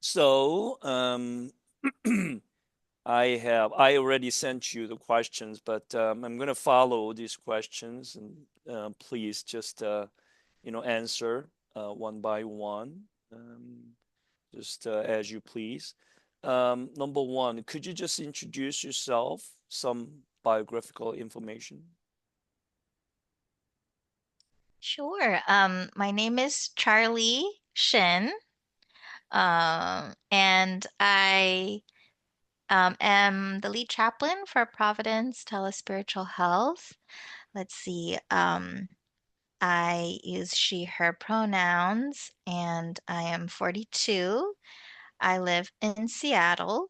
So, I already sent you the questions, but I'm going to follow these questions and please just answer one by one, just as you please. Number one, could you just introduce yourself, some biographical information? Sure. My name is Charlie Shin, and I am the lead chaplain for Providence Telespiritual Health. Let's see. I use she, her pronouns, and I am 42. I live in Seattle.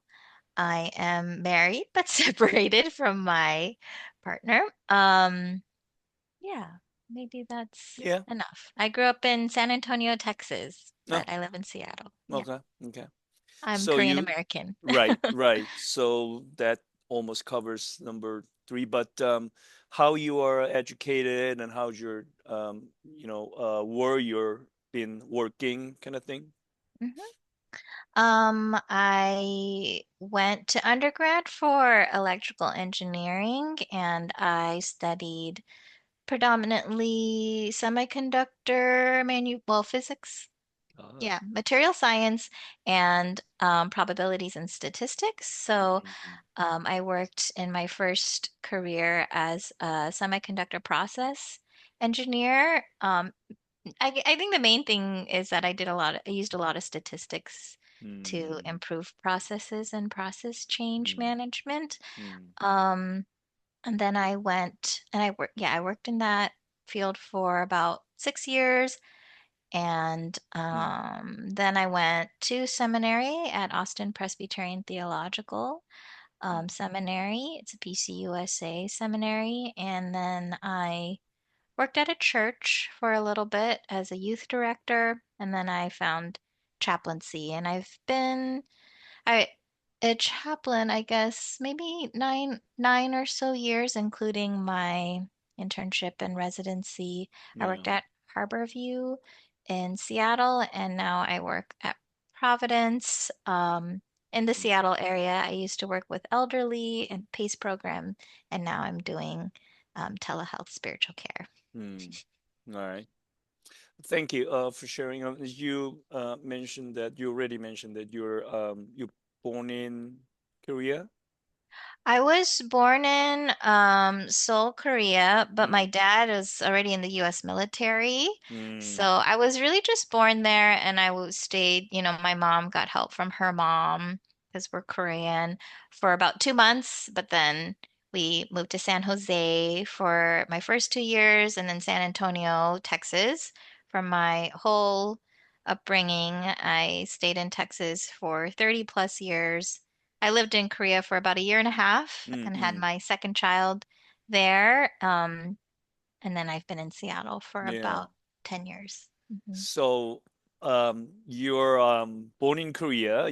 I am married but separated from my partner. Yeah, maybe that's Yeah. enough. I grew up in San Antonio, Texas, No. but I live in Seattle. Yeah, Okay. Okay. I'm So Korean you, American. right, right. So that almost covers number three. But how you are educated and how's your, where you're been working kind of thing? Mhm. I went to undergrad for electrical engineering and I studied predominantly semiconductor physics. Ah. Yeah, material science and probabilities and statistics. So Mm, I worked in my first career as a semiconductor process engineer. I think the main thing is that I used a lot of statistics to mm, improve processes and process change mm, management. mm, Um, and then I worked in that field for about 6 years. And mm, then I went to seminary at Austin Presbyterian Theological mm, Seminary. It's a PCUSA seminary. And then I worked at a church for a little bit as a youth director. And then I found chaplaincy. And I've been I a chaplain, I guess, maybe nine or so years, including my internship and residency. I yeah. worked at Harborview in Seattle, and now I work at Providence. In the Mm, Seattle area, I used to work with elderly and PACE program, and now I'm doing telehealth spiritual care. mm. All right. Thank you for sharing. You mentioned that you already mentioned that you born in Korea. I was born in Seoul, Korea, but my Mm, dad was already in the US military. So mm, I was really just born there and stayed, my mom got help from her mom because we're Korean for about 2 months, but then we moved to San Jose for my first 2 years and then San Antonio, Texas for my whole upbringing. I stayed in Texas for 30 plus years. I lived in Korea for about a year and a half mm, and had mm. my second child there. And then I've been in Seattle for Yeah. about 10 years. So, you're born in Korea.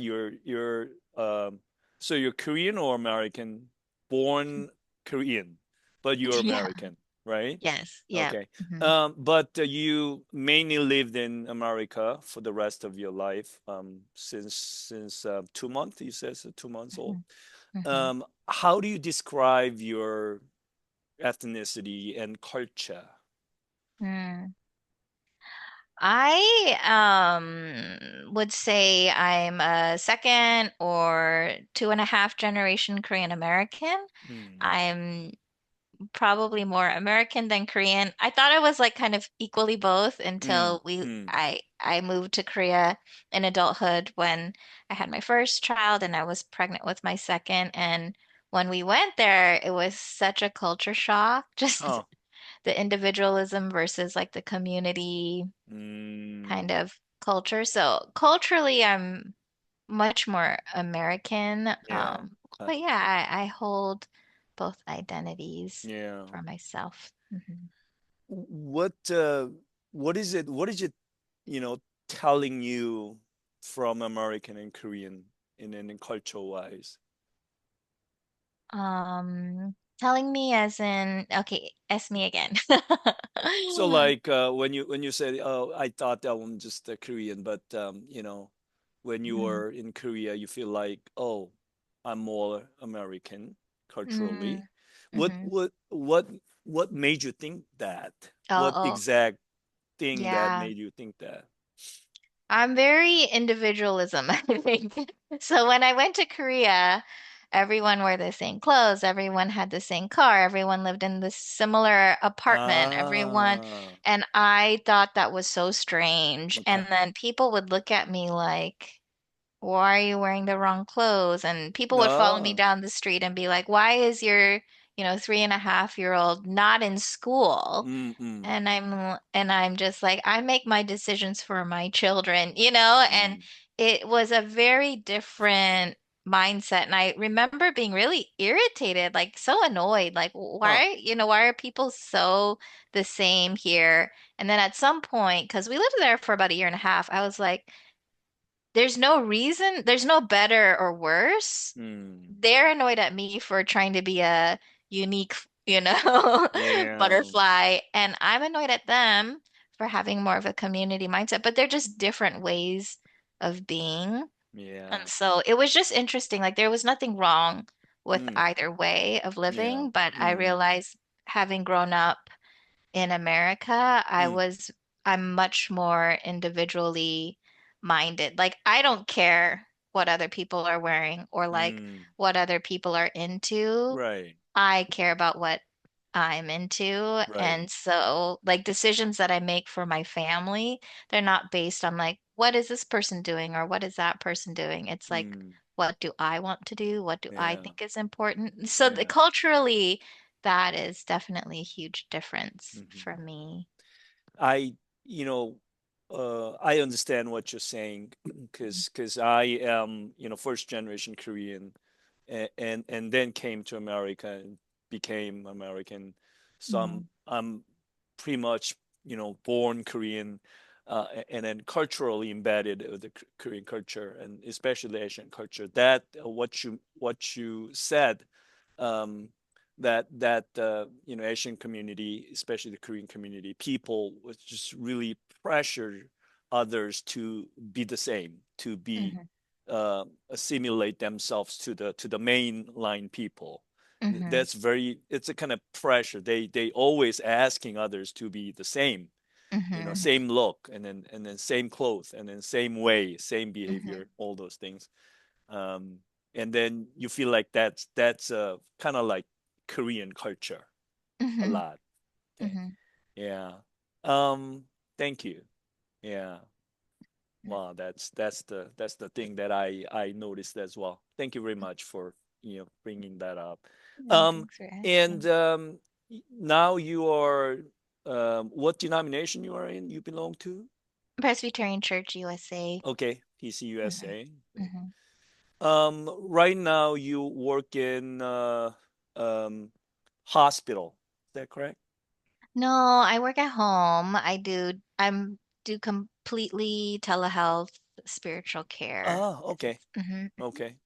So you're Korean or American? Born Korean, but you're Yeah. American, right? Yes. Yeah. Okay. hmm But you mainly lived in America for the rest of your life, since 2 months. You said so 2 months old. hmm hmm How do you describe your ethnicity and culture? Mm. I would say I'm a second or two and a half generation Korean American. Mm, I'm probably more American than Korean. I thought I was like kind of equally both mm, until mm, I moved to Korea in adulthood when I had my first child and I was pregnant with my second. And when we went there, it was such a culture shock, just huh. the individualism versus like the community Mm, kind of culture. So culturally, I'm much more American. yeah. Okay. But yeah, I hold both identities Yeah. for myself. What what is it, you know, telling you from American and Korean in culture wise? Um, Telling me as in, okay, ask me again. So like when you said, "Oh, I thought that one just Korean," but when you Mhm. were in Korea, you feel like, "Oh, I'm more American Mm, culturally." What mhm. what what what made you think that? Oh, What oh, exact thing that yeah. made you think that? I'm very individualism, I think. So when I went to Korea, everyone wore the same clothes, everyone had the same car, everyone lived in this similar apartment, everyone, Ah, and I thought that was so strange. okay. And then people would look at me like, why are you wearing the wrong clothes? And people would follow me Ah, down the street and be like, why is your, 3.5-year-old not in school? mm-mm, And I'm just like, I make my decisions for my children, and mm, it was a very different mindset. And I remember being really irritated, like so annoyed, like huh, why are people so the same here? And then at some point, because we lived there for about a year and a half, I was like, there's no reason, there's no better or worse. mm, They're annoyed at me for trying to be a unique, yeah, butterfly, and I'm annoyed at them for having more of a community mindset, but they're just different ways of being. And yeah, so it was just interesting. Like there was nothing wrong with mm, either way of yeah, living, but I mm, realized having grown up in America, mm, I'm much more individually minded. Like I don't care what other people are wearing or like mm, what other people are into. right, I care about what I'm into. right, And so like decisions that I make for my family, they're not based on like what is this person doing or what is that person doing? It's like mm, what do I want to do? What do I yeah, think is important? So yeah. culturally, that is definitely a huge difference for Hmm. me. I, I understand what you're saying because I am, first generation Korean, and then came to America and became American. So Mm-hmm. I'm pretty much, born Korean, and then culturally embedded with the Korean culture and especially Asian culture. That what you said, um, that Asian community, especially the Korean community, people was just really pressure others to be the same, to be Mm-hmm. assimilate themselves to the mainline people. Mm-hmm. That's very it's a kind of pressure. They always asking others to be the same, Mm-hmm. same look, and then same clothes, and then same way, same Mm-hmm. behavior, all those things. um, and then you feel like that's kind of like Korean culture a Mm-hmm. lot. Okay, Mm-hmm. yeah. Um, Thank you. Yeah. Wow, that's the thing that I noticed as well. Thank you very much for bringing that up. Yeah, Um, thanks for and asking. now you are what denomination you are in? You belong to? Presbyterian Church USA. Okay, PCUSA. Mm-hmm. Mm-hmm. Right now you work in um, hospital. Is that correct? No, I work at home. I'm do completely telehealth spiritual care. Ah, okay, Mm-hmm. okay.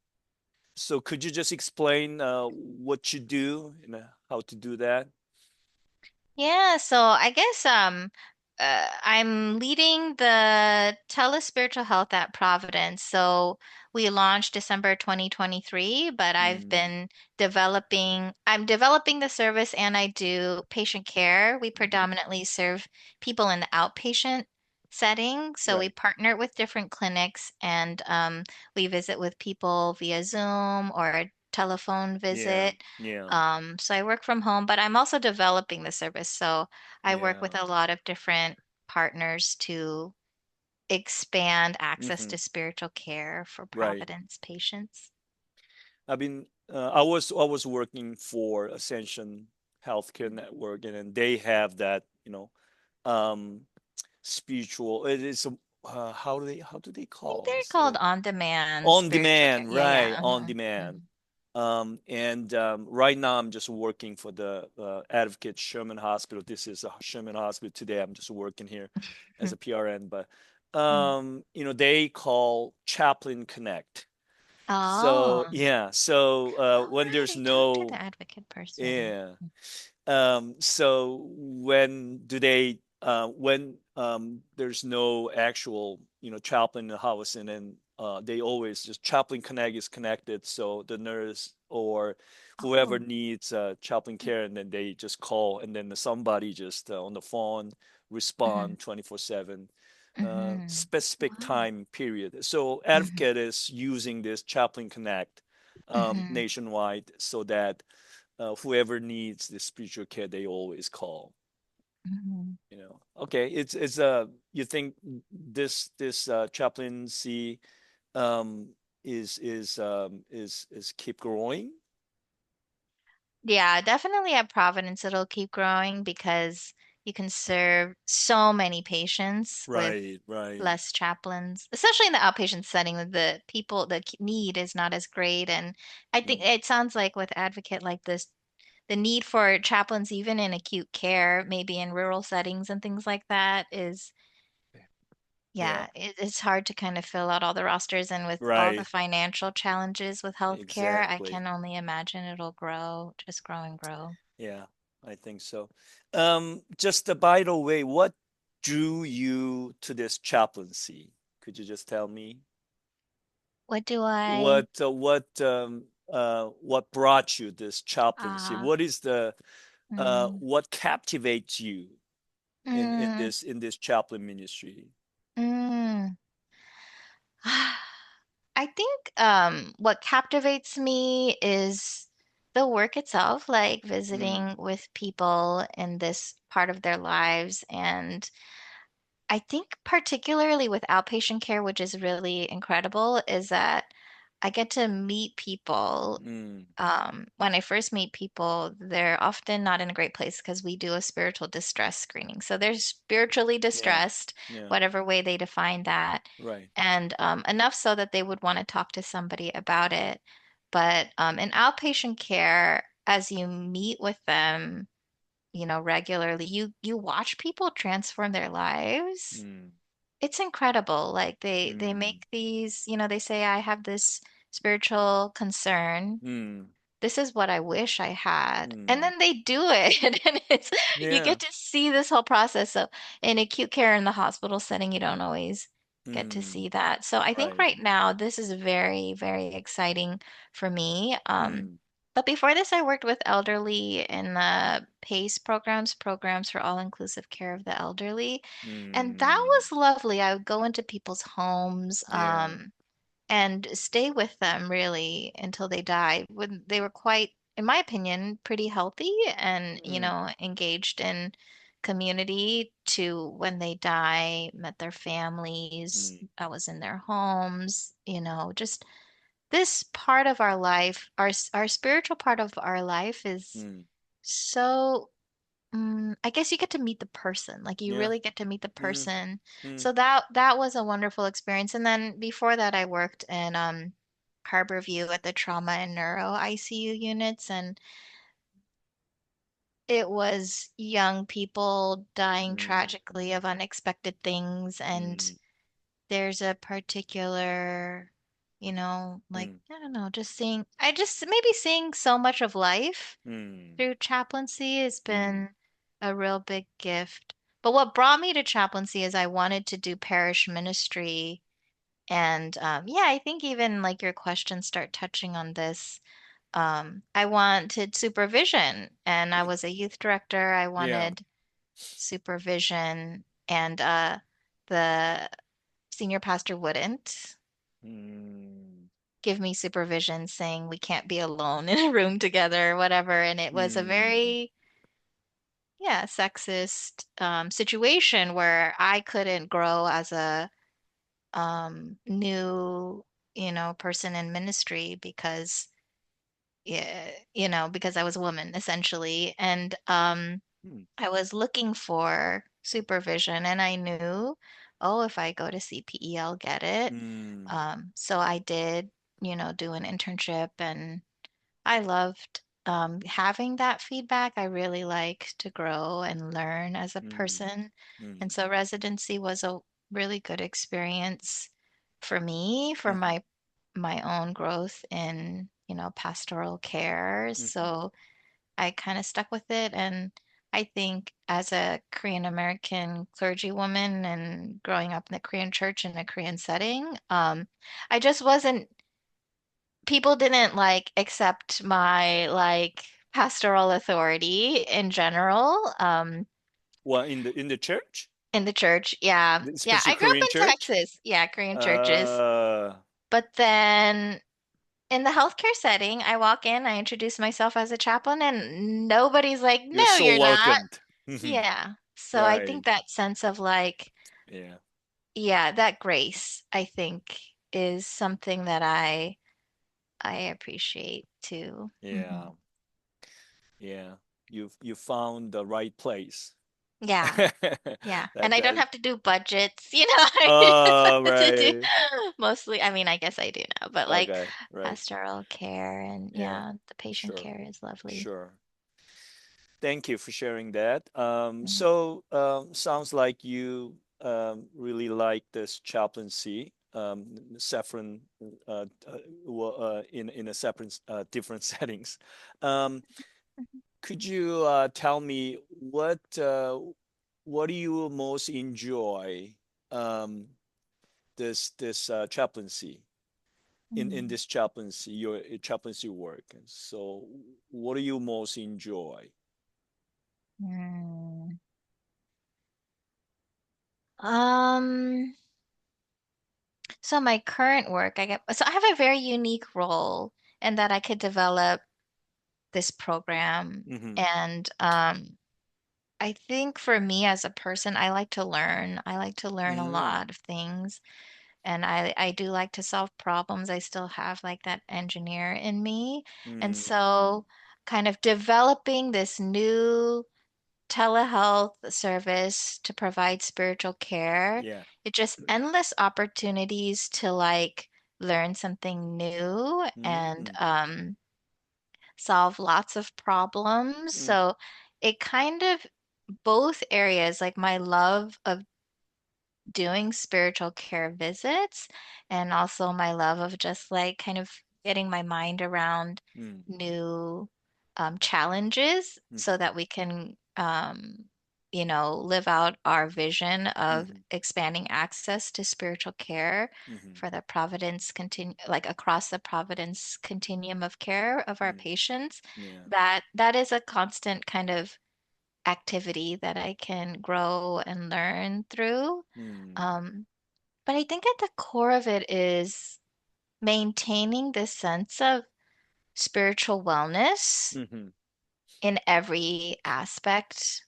So could you just explain what you do and how to do that? Yeah, so I guess I'm leading the telespiritual health at Providence. So we launched December 2023, but Mm, I'm developing the service and I do patient care. We mhm. predominantly serve people in the outpatient setting. So we Right. partner with different clinics and we visit with people via Zoom or a telephone Yeah. visit. Yeah. So I work from home, but I'm also developing the service. So I work Yeah. with a lot of different partners to expand access Hmm. to spiritual care for Right. Providence patients. I was working for Ascension Healthcare Network, and then they have that, um, spiritual. It is how do they I think call they're this? called on-demand On spiritual care. demand, Yeah, right? yeah. On Mhm, demand. mhm, And right now I'm just working for the Advocate Sherman Hospital. This is a Sherman Hospital today. I'm just working here as mhm, a PRN, but mhm, they call Chaplain Connect. So Oh, yeah, so all when right. there's I talked to no the advocate person. yeah, so when do they when there's no actual, chaplain in the house, and then they always just chaplain connect is connected, so the nurse or whoever Oh. needs chaplain care, and then they just call, and then somebody just on the phone Mm-hmm. respond 24/7, Mm-hmm. specific Wow. time period. So Mm-hmm. advocate is using this chaplain connect Mm-hmm. nationwide, so that whoever needs the spiritual care, they always call. Mm-hmm. Okay, it's you think this chaplaincy um is keep growing? Yeah, definitely at Providence, it'll keep growing because you can serve so many patients with Right, right. less chaplains, especially in the outpatient setting. The people, need is not as great. And I think Mm, it sounds like with Advocate like this, the need for chaplains, even in acute care, maybe in rural settings and things like that, is, yeah, yeah, it's hard to kind of fill out all the rosters. And with all the right. financial challenges with healthcare, I Exactly. can only imagine it'll grow, just grow and grow. Yeah, I think so. Just by the way, what drew you to this chaplaincy? Could you just tell me? What do I, What brought you this chaplaincy? uh, What is the mm, what captivates you in mm, this chaplain ministry? mm. I think what captivates me is the work itself, like Mm, visiting with people in this part of their lives. And I think particularly with outpatient care, which is really incredible, is that I get to meet people. mm, When I first meet people, they're often not in a great place because we do a spiritual distress screening. So they're spiritually yeah, distressed, yeah, whatever way they define that, right. and enough so that they would want to talk to somebody about it. But in outpatient care, as you meet with them, regularly, you watch people transform their lives. Mm, It's incredible. Like they mm, make these, they say, I have this spiritual concern, mm, this is what I wish I had. And mm, then they do it. And you yeah, get to see this whole process. So in acute care in the hospital setting, you don't always get to mm, see that. So I think right. right now this is very, very exciting for me. Mm, But before this, I worked with elderly in the PACE programs for all-inclusive care of the elderly. And that mm, was lovely. I would go into people's homes. yeah. And stay with them really until they died when they were quite, in my opinion, pretty healthy and, Mm, engaged in community to when they die, met their families, mm, I was in their homes, just this part of our life, our spiritual part of our life is mm, so I guess you get to meet the person. Like you yeah. really get to meet the Mm, person. mm, So that was a wonderful experience. And then before that, I worked in Harborview at the trauma and neuro ICU units, and it was young people dying mm, tragically of unexpected things. And mm, there's a particular, like mm, I don't know, I just maybe seeing so much of life mm, through chaplaincy has mm, been a real big gift. But what brought me to chaplaincy is I wanted to do parish ministry. And yeah, I think even like your questions start touching on this. I wanted supervision, and I was a youth director. I yeah. wanted supervision, and the senior pastor wouldn't Mm, give me supervision, saying we can't be alone in a room together or whatever. And it was a mm, very, yeah, sexist situation where I couldn't grow as a new, person in ministry because, yeah, because I was a woman essentially. And mm, I was looking for supervision and I knew, oh, if I go to CPE, I'll get it. mm, So I did, do an internship and I loved having that feedback. I really like to grow and learn as a mm, person. And mm, so residency was a really good experience for me, for mm, my my own growth in, pastoral care. Mm-hmm. So I kind of stuck with it. And I think as a Korean American clergy woman and growing up in the Korean church in a Korean setting, I just wasn't, people didn't like accept my like pastoral authority in general. Well, in the church, In the church. Yeah. Yeah. especially I grew up Korean in church. Texas. Yeah, Korean churches. Uh, But then in the healthcare setting, I walk in, I introduce myself as a chaplain, and nobody's like, you're no, so you're not. welcomed. Hmm. Yeah. So I Right. think that sense of like, Yeah. yeah, that grace, I think, is something that I appreciate too. Yeah. Yeah. You found the right place. Yeah. Yeah. And That I don't that have to do budgets, I oh don't have to do right. mostly, I mean, I guess I do now, but like Okay, right. pastoral care and Yeah. yeah, the patient Sure. care is lovely. Sure. Thank you for sharing that. Mhm. So sounds like you really like this chaplaincy, saffron, in a separate, different settings. Um, could you tell me what do you most enjoy um, this chaplaincy in Mhm. this chaplaincy, your chaplaincy work? So, what do you most enjoy? Mm. Um, so my current work, so I have a very unique role in that I could develop this program. Mm-hmm. And I think for me as a person, I like to learn. I like to learn a Mm, lot of things. And I do like to solve problems. I still have like that engineer in me. And mm, so kind of developing this new telehealth service to provide spiritual care. yeah. It's just endless opportunities to like learn something new and Mm, solve lots of problems. mm, So it kind of both areas, like my love of doing spiritual care visits and also my love of just like kind of getting my mind around mm, new challenges so mm, that we can live out our vision of mm, expanding access to spiritual care mm, for the Providence like across the Providence continuum of care of our mm, patients. yeah. That is a constant kind of activity that I can grow and learn through. Mm, Um, but I think at the core of it is maintaining this sense of spiritual wellness mm, in every aspect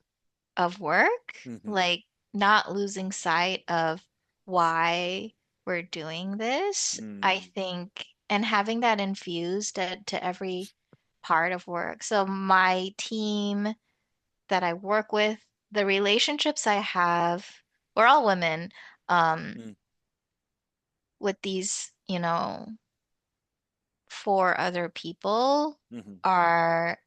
of work, mm, like not losing sight of why we're doing this. I mm, think, and having that infused to every part of work. So my team that I work with, the relationships I have, we're all women, mm, with these, four other people mm, are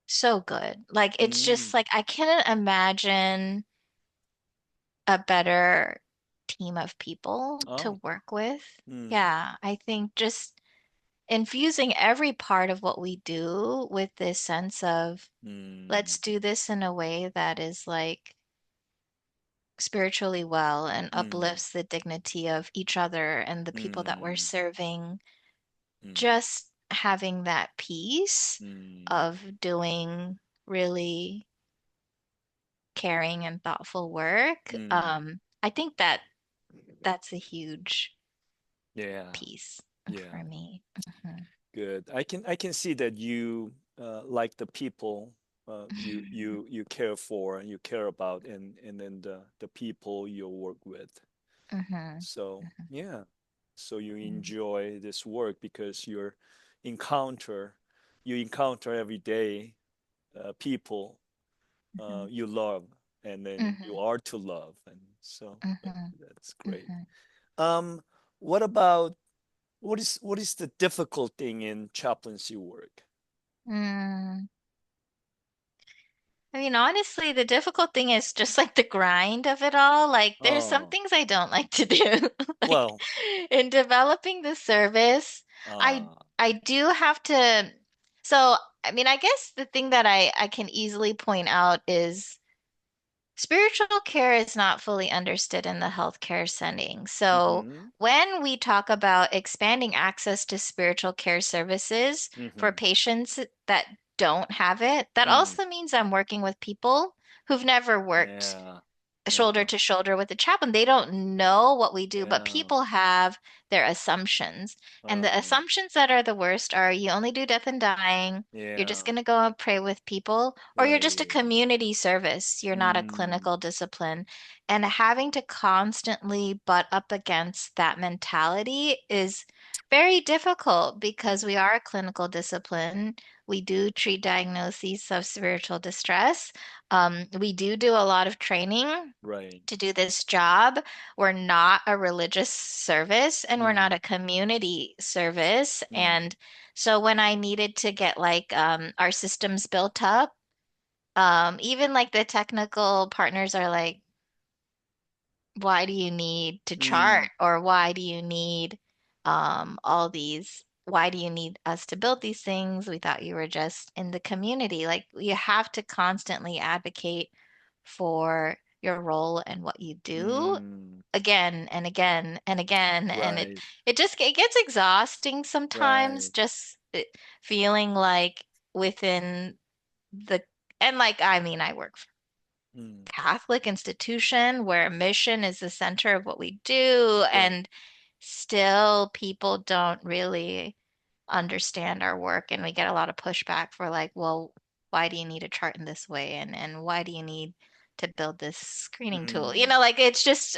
so good. Like it's mm. just like I couldn't imagine a better team of people to Oh, work with. mm, Yeah, I think just infusing every part of what we do with this sense of mm, let's do this in a way that is like spiritually well and mm, uplifts the dignity of each other and the people that we're mm, serving. mm, Just having that piece mm, of doing really caring and thoughtful work, mm. I think that that's a huge Yeah, piece yeah. for me. Hmm. Good. I can see that you like the people you care for and you care about, and then the people you work with. Hmm. So yeah, so you Hmm. enjoy this work because encounter you encounter every day people Hmm. you love, and then you Hmm. are to love, and so Hmm. that's great. Hmm. Um, what about what is the difficult thing in chaplaincy work? Mm. I mean, honestly, the difficult thing is just like the grind of it all. Like, there's some Oh, things I don't like to do. Like, well, in developing the service, I uh, I do have to. So, I mean, I guess the thing that I can easily point out is spiritual care is not fully understood in the healthcare setting. So, mm-hmm, when we talk about expanding access to spiritual care services for mm-hmm, patients that don't have it, that mm, also means I'm working with people who've never worked yeah, shoulder yeah, to shoulder with the chaplain. They don't know what we do, but yeah, people have their assumptions. And the uh, assumptions that are the worst are you only do death and dying, you're just yeah, going to go and pray with people, or you're just a right, community service. You're not a clinical mm, discipline. And having to constantly butt up against that mentality is very difficult because mm, we are a clinical discipline. We do treat diagnoses of spiritual distress. We do a lot of training right, to do this job. We're not a religious service and we're not mm, a community service. mm, And so when I needed to get like our systems built up, even like the technical partners are like, why do you need to chart mm, or why do you need all these why do you need us to build these things? We thought you were just in the community. Like you have to constantly advocate for your role and what you do mm, again and again and again and right, it gets exhausting sometimes right, just feeling like within the and like I mean I work mm, Catholic institution where mission is the center of what we do, right, and still people don't really understand our work, and we get a lot of pushback for like, well, why do you need a chart in this way, and why do you need to build this screening tool? You mm, know, like it's just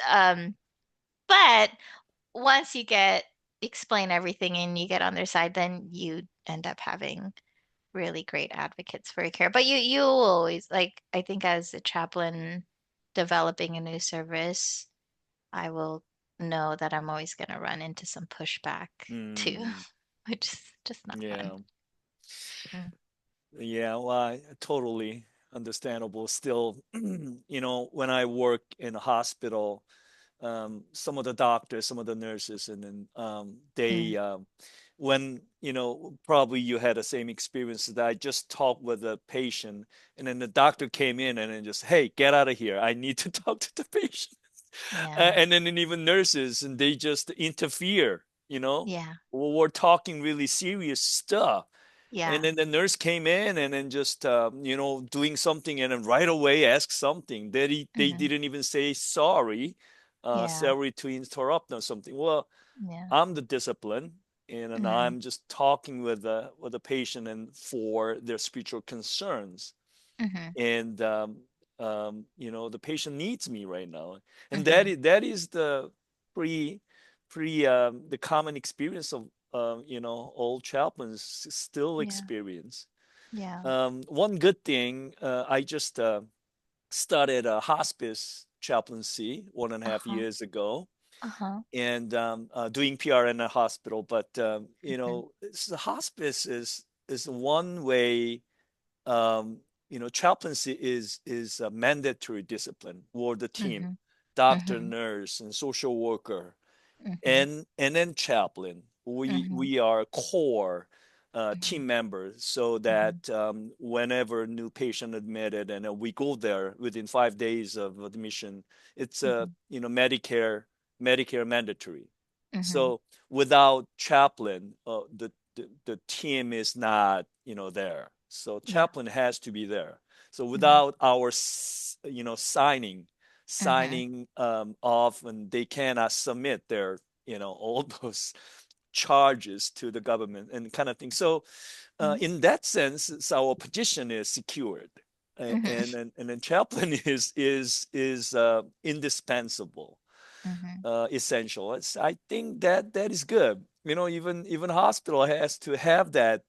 but once you get explain everything and you get on their side, then you end up having really great advocates for your care. But you always like I think as a chaplain developing a new service, I will know that I'm always going to run into some pushback too, mm, which is just not fun. yeah. Mm. Yeah, well, totally understandable. Still, when I work in a hospital, some of the doctors, some of the nurses, and then Mm. when, probably you had the same experience that I just talked with the patient, and then the doctor came in and then just, hey, get out of here. I need to talk to the patient. Yeah. And then even nurses, and they just interfere, Yeah. we're talking really serious stuff. And Yeah. then the nurse came in and then just, doing something and then right away asked something. They Hmm. didn't even say sorry, Yeah. sorry to interrupt or something. Well, Yeah. I'm the discipline, and then Hmm. I'm just talking with the patient and for their spiritual concerns. Hmm. And the patient needs me right now, and that Hmm. is that is the pre pre the common experience of all chaplains still Yeah. experience. Yeah. One good thing, I just started a hospice chaplaincy 1.5 Uh-huh. years ago, Uh-huh. and doing PR in a hospital. But Hmm. the hospice is one way. um, Chaplaincy is a mandatory discipline for the team, Hmm. doctor, Hmm. nurse, and social worker, Hmm. and then chaplain. Hmm. We are core Hmm. team members, so Hmm. that whenever new patient admitted, and we go there within 5 days of admission, it's Hmm. Medicare mandatory. Hmm. So without chaplain, the team is not there. So Yeah. chaplain has to be there. So Hmm. without our signing Hmm. off, and they cannot submit their all those charges to the government and kind of thing. So in that sense, our position is secured. Hmm. And then chaplain is indispensable, Hmm. essential. I think that is good. Even hospital has to have that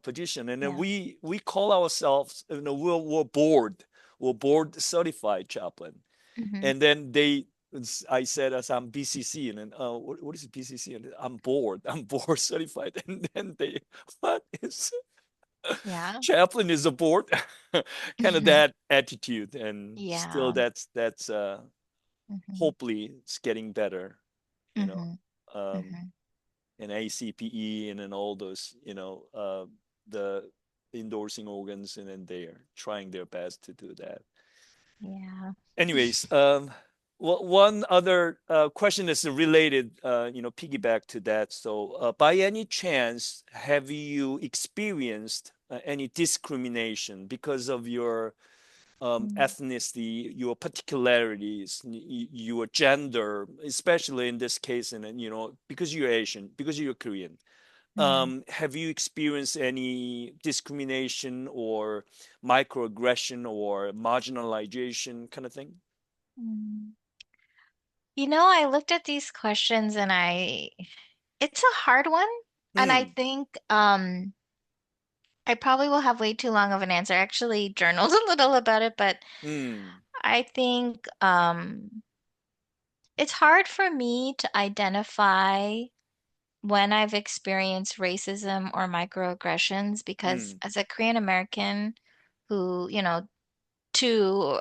position. And then Yeah. we call ourselves, we're board certified chaplain. Hmm. And then I said, as I'm BCC, and then what is BCC? And I'm board certified. And then what is? Yeah. Chaplin is aboard. Kind of that attitude, and still Yeah. that's Hmm. hopefully it's getting better, you know. Hmm. Um, Hmm. and ACPE and then all those, the endorsing organs, and then they're trying their best to do that. Yeah. Anyways, one other question that's related, piggyback to that. So, by any chance, have you experienced any discrimination because of your Mm. ethnicity, your particularities, your gender, especially in this case, and then, because you're Asian, because you're Korean? Mm. Have you experienced any discrimination or microaggression or marginalization kind of thing? Mm. I looked at these questions and it's a hard one. And I Hmm. think I probably will have way too long of an answer. I actually journaled a little about it, but Hmm. I think it's hard for me to identify when I've experienced racism or microaggressions because Hmm. as a Korean American who, two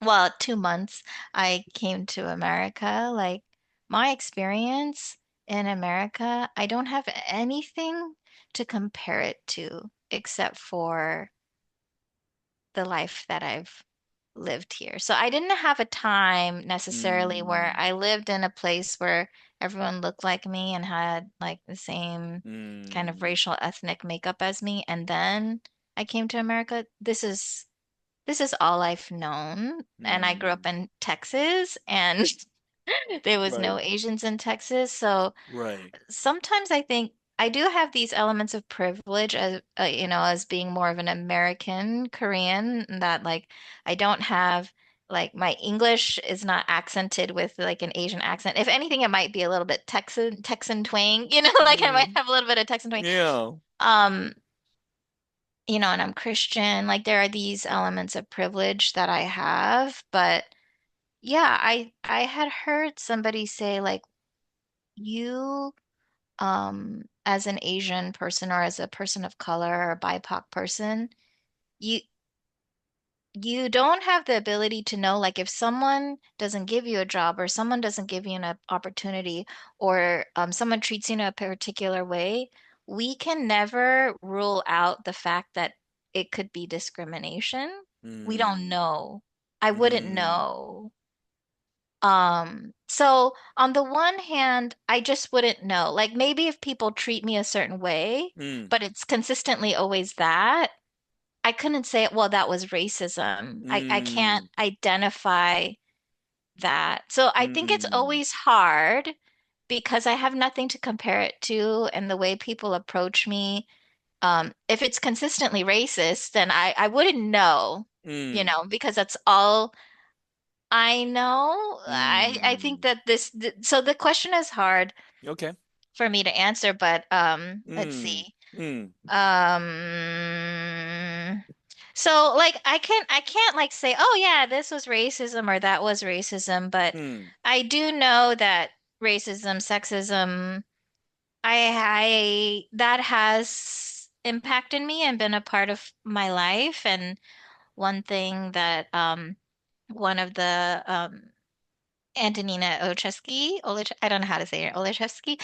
well, 2 months I came to America, like my experience in America, I don't have anything to compare it to except for the life that I've lived here. So I didn't have a time necessarily where Hmm. I lived in a place where everyone looked like me and had like the same kind of Hmm. racial ethnic makeup as me. And then I came to America. This is all I've known. And I grew up Hmm. in Texas and there was no Right. Asians in Texas. So Right. sometimes I think I do have these elements of privilege as as being more of an American Korean that like I don't have like my English is not accented with like an Asian accent. If anything, it might be a little bit Texan twang, like I might Hmm. have a little bit of Texan twang. Yeah. Um, and I'm Christian. Like there are these elements of privilege that I have, but yeah, I had heard somebody say like you as an Asian person or as a person of color or a BIPOC person, you you don't have the ability to know like if someone doesn't give you a job or someone doesn't give you an opportunity or someone treats you in a particular way, we can never rule out the fact that it could be discrimination. We don't Hmm. know. I wouldn't Hmm. know. So on the one hand, I just wouldn't know. Like maybe if people treat me a certain way, Hmm. but it's consistently always that, I couldn't say, well, that was racism. I can't Hmm. identify that. So I think it's Hmm. always hard because I have nothing to compare it to, and the way people approach me, if it's consistently racist, then I wouldn't know, Hmm. because that's all I know. I think Hmm. that so the question is hard Okay. for me to answer, but let's Hmm. see. Hmm. Um, so like I can't like say, oh yeah, this was racism or that was racism, but Hmm. I do know that racism, sexism, I that has impacted me and been a part of my life. And one thing that one of the Antonina I don't know how to say it, Olszewski,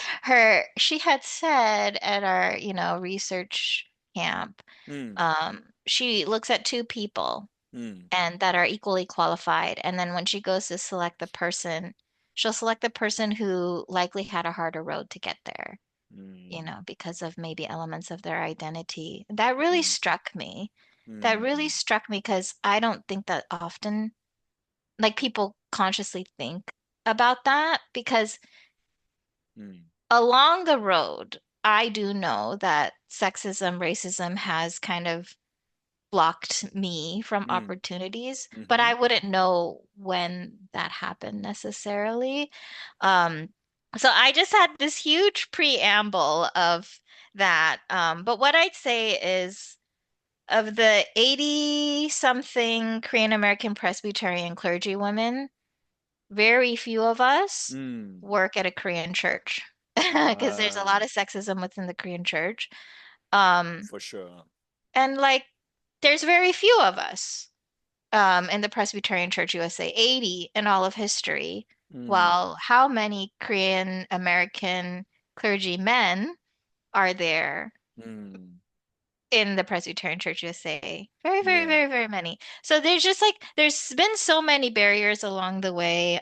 she had said at our, research camp, Hmm. she looks at two people Hmm. and that are equally qualified. And then when she goes to select the person, she'll select the person who likely had a harder road to get there, Hmm. because of maybe elements of their identity. That really Hmm. struck me. That really Hmm. struck me because I don't think that often like people consciously think about that because Hmm. along the road, I do know that sexism, racism has kind of blocked me from Hmm. opportunities, but Hmm. I wouldn't know when that happened necessarily. Um, so I just had this huge preamble of that. But what I'd say is of the 80 something Korean American Presbyterian clergy women, very few of us Hmm. work at a Korean church because there's a lot Wow. of sexism within the Korean church. Um, For sure. and like there's very few of us in the Presbyterian Church USA, 80 in all of history. While Mm, how many Korean American clergy men are there mm, in the Presbyterian Church USA? Very, very, yeah. very, very many. So there's just like there's been so many barriers along the way.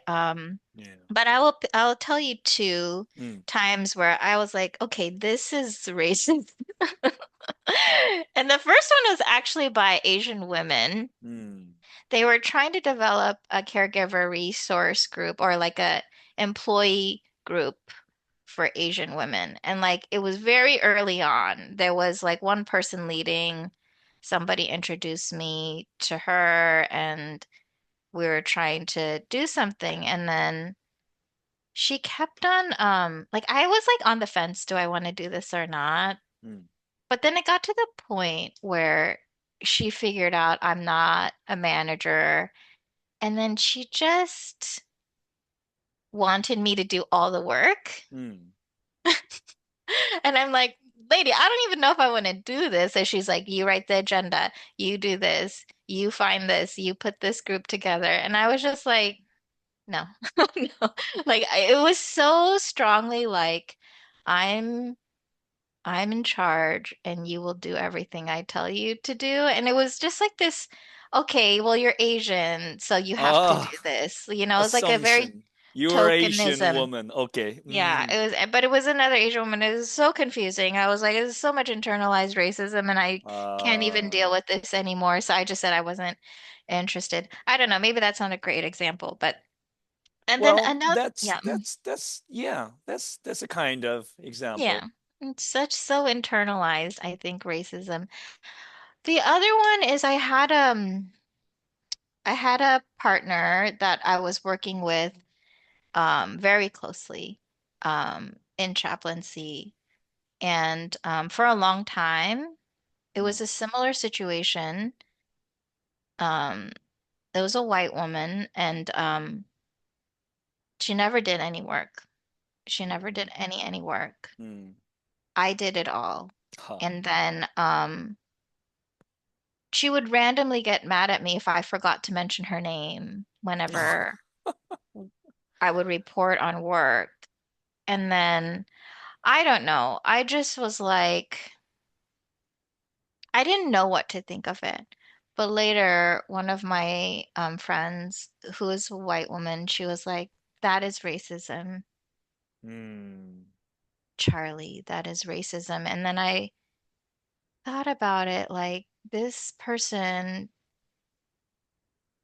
Yeah. But I'll tell you two Mm, times where I was like, okay, this is racist. And the first one was actually by Asian women. mm, They were trying to develop a caregiver resource group or like a employee group for Asian women. And like it was very early on. There was like one person leading, somebody introduced me to her, and we were trying to do something. And then she kept on like I was like on the fence, do I want to do this or not? mm. But then it got to the point where she figured out I'm not a manager. And then she just wanted me to do all the work. Mm. And I'm like, lady, I don't even know if I want to do this. And she's like, you write the agenda, you do this, you find this, you put this group together. And I was just like, no, no. Like it was so strongly like, I'm I'm in charge and you will do everything I tell you to do. And it was just like this, okay, well, you're Asian, so you have to do Ah, this. You know, it was like a very assumption. You're Asian tokenism. woman. Okay. Yeah, Mm. it was, but it was another Asian woman. It was so confusing. I was like, there's so much internalized racism, and I can't even deal Uh, with this anymore. So I just said I wasn't interested. I don't know, maybe that's not a great example, but and then well, another, yeah, yeah, that's a kind of yeah, example. it's such so internalized, I think, racism. The other one is I had a partner that I was working with very closely in chaplaincy. And for a long time, it Mm, was a similar situation. Um, it was a white woman, and she never did any work. She never mm, did any work. mm. I did it all. Ha. And then she would randomly get mad at me if I forgot to mention her name whenever I would report on work. And then I don't know. I just was like, I didn't know what to think of it. But later, one of my friends, who is a white woman, she was like, that is racism, Mm, Charlie. That is racism. And then I thought about it like, this person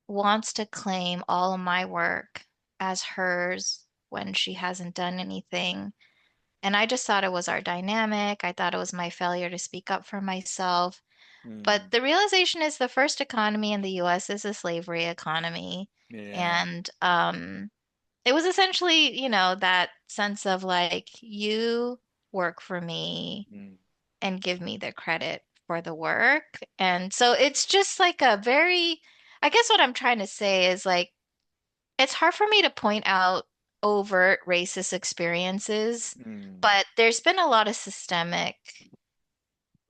wants to claim all of my work as hers when she hasn't done anything. And I just thought it was our dynamic. I thought it was my failure to speak up for myself. But mm. the realization is the first economy in the US is a slavery economy. Yeah. And it was essentially, that sense of like, you work for me Mm, and give me the credit for the work. And so it's just like a very, I guess what I'm trying to say is like, it's hard for me to point out overt racist experiences, mm, but there's been a lot of systemic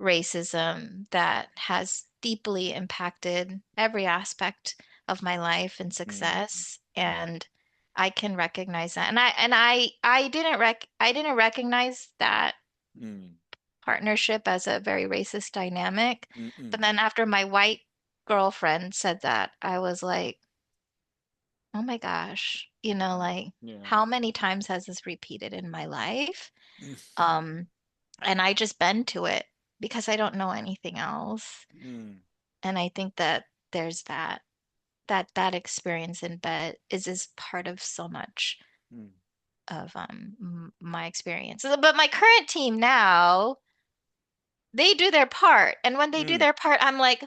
racism that has deeply impacted every aspect of my life and mm, success. And I can recognize that. And I didn't recognize that mm, partnership as a very racist dynamic. mm, But mm, then after my white girlfriend said that, I was like, oh my gosh, like yeah. how many times has this repeated in my life? Mm, Um, and I just bend to it because I don't know anything else. mm, And I think that there's that experience in bed is part of so much mm, of my experience. But my current team now, they do their part. And when they do mm. their part, I'm like,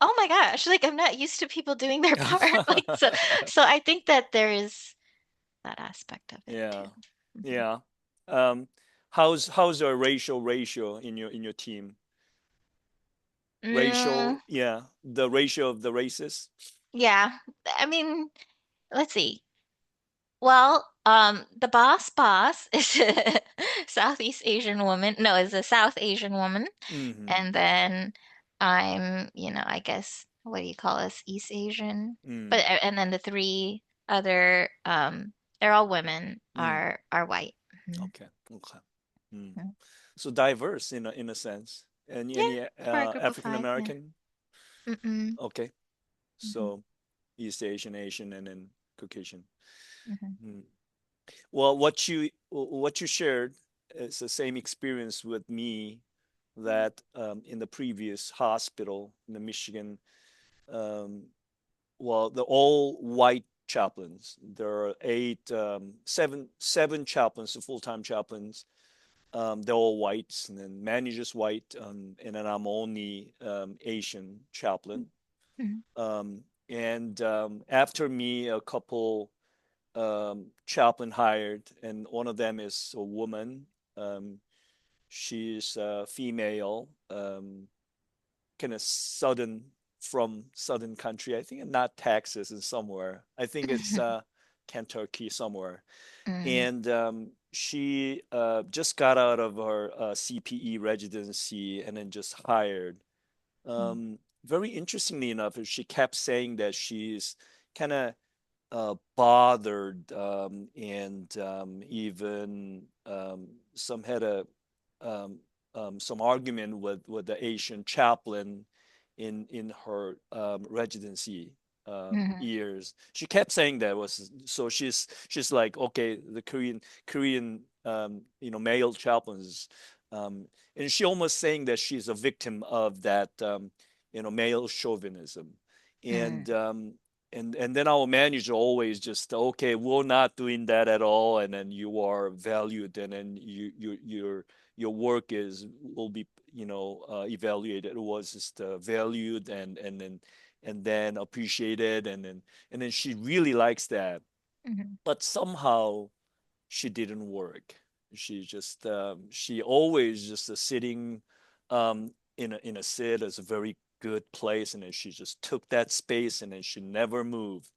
oh my gosh, like I'm not used to people doing their part. Like so I think that there is that aspect of it too. Yeah. Mhm. Yeah. Um, how's your racial ratio in your team? Mm, Racial, yeah, the ratio of the races. yeah. I mean, let's see. Well, The boss is a Southeast Asian woman. No, is a South Asian woman. Mm-hmm. And then I'm, I guess, what do you call us? East Asian. But Mm. and then the three other, they're all women, Mm. are white. Mhm. Okay. Okay. Mm. Mhm. So diverse in a sense. Yeah, Any for a group of African five, yeah. American? Mm-mm. Okay. Mm-hmm. So East Asian, Asian, and then Caucasian. Mm-hmm. Mm. Well, what you shared is the same experience with me that in the previous hospital in the Michigan, um, well, the all white chaplains. There are seven chaplains, full-time chaplains. They're all whites, and then managers white, and then I'm only Asian chaplain. Mm-hmm. And after me, a couple chaplain hired, and one of them is a woman. Um, she's female, kind of southern from southern country. I think not Texas and somewhere. I think it's Kentucky somewhere. Mm-hmm. And she just got out of her CPE residency and then just hired. Very interestingly enough, she kept saying that she's kind of bothered and even some had a um, some argument with the Asian chaplain in her residency Mm-hmm. years. She kept saying that was so she's like okay the Korean male chaplains and she almost saying that she's a victim of that male chauvinism and and then our manager always just okay we're not doing that at all and then you are valued and then your work is will be evaluated it was just valued and then appreciated and then she really likes that Mm-hmm. but somehow she didn't work she always just sitting in a sit as a very good place and then she just took that space and then she never moved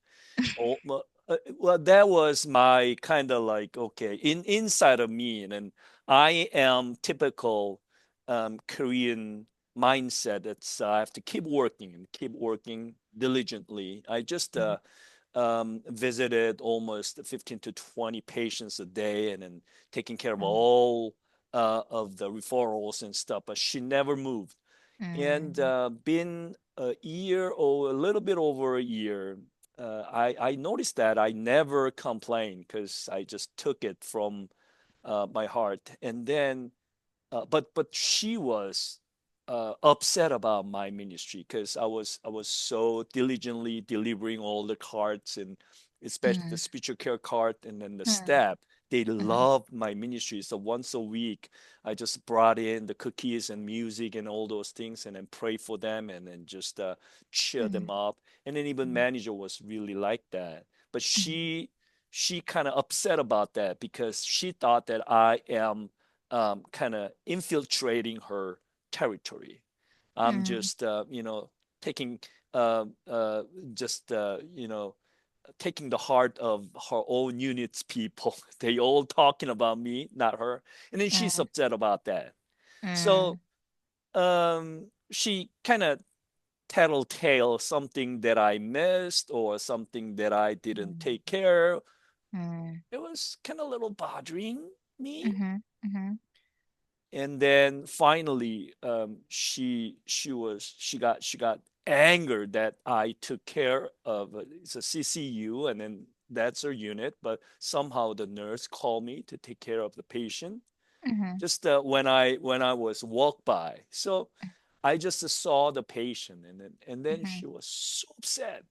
well, that was my kind of like okay, inside of me, and then I am typical Korean mindset. It's I have to keep working and keep working diligently. I just visited almost 15 to 20 patients a day, and then taking care of all of the referrals and stuff. But she never moved and Mm-hmm. been a year or a little bit over a year, I noticed that I never complained because I just took it from my heart. And then, but she was upset about my ministry because I was so diligently delivering all the cards and especially the spiritual care card and then the staff. They Mm-hmm. loved my ministry. So once a week, I just brought in the cookies and music and all those things, and then pray for them and then just cheer Mm-hmm. them up. And then even manager was really like that. But she kind of upset about that because she thought that I am kind of infiltrating her territory. I'm Mm-hmm. just, taking, uh, uh, just, taking the heart of her own unit's people. They all talking about me, not her. And then she's upset about that. So she kind of tattletale something that I missed or something that I didn't take care. It was kind of a little bothering me Mm-hmm. Mm-hmm. and then finally she got angered that I took care of it's a CCU and then that's her unit but somehow the nurse called me to take care of the patient Mm-hmm. just when I was walked by so I just saw the patient and then Mm-hmm. she was so upset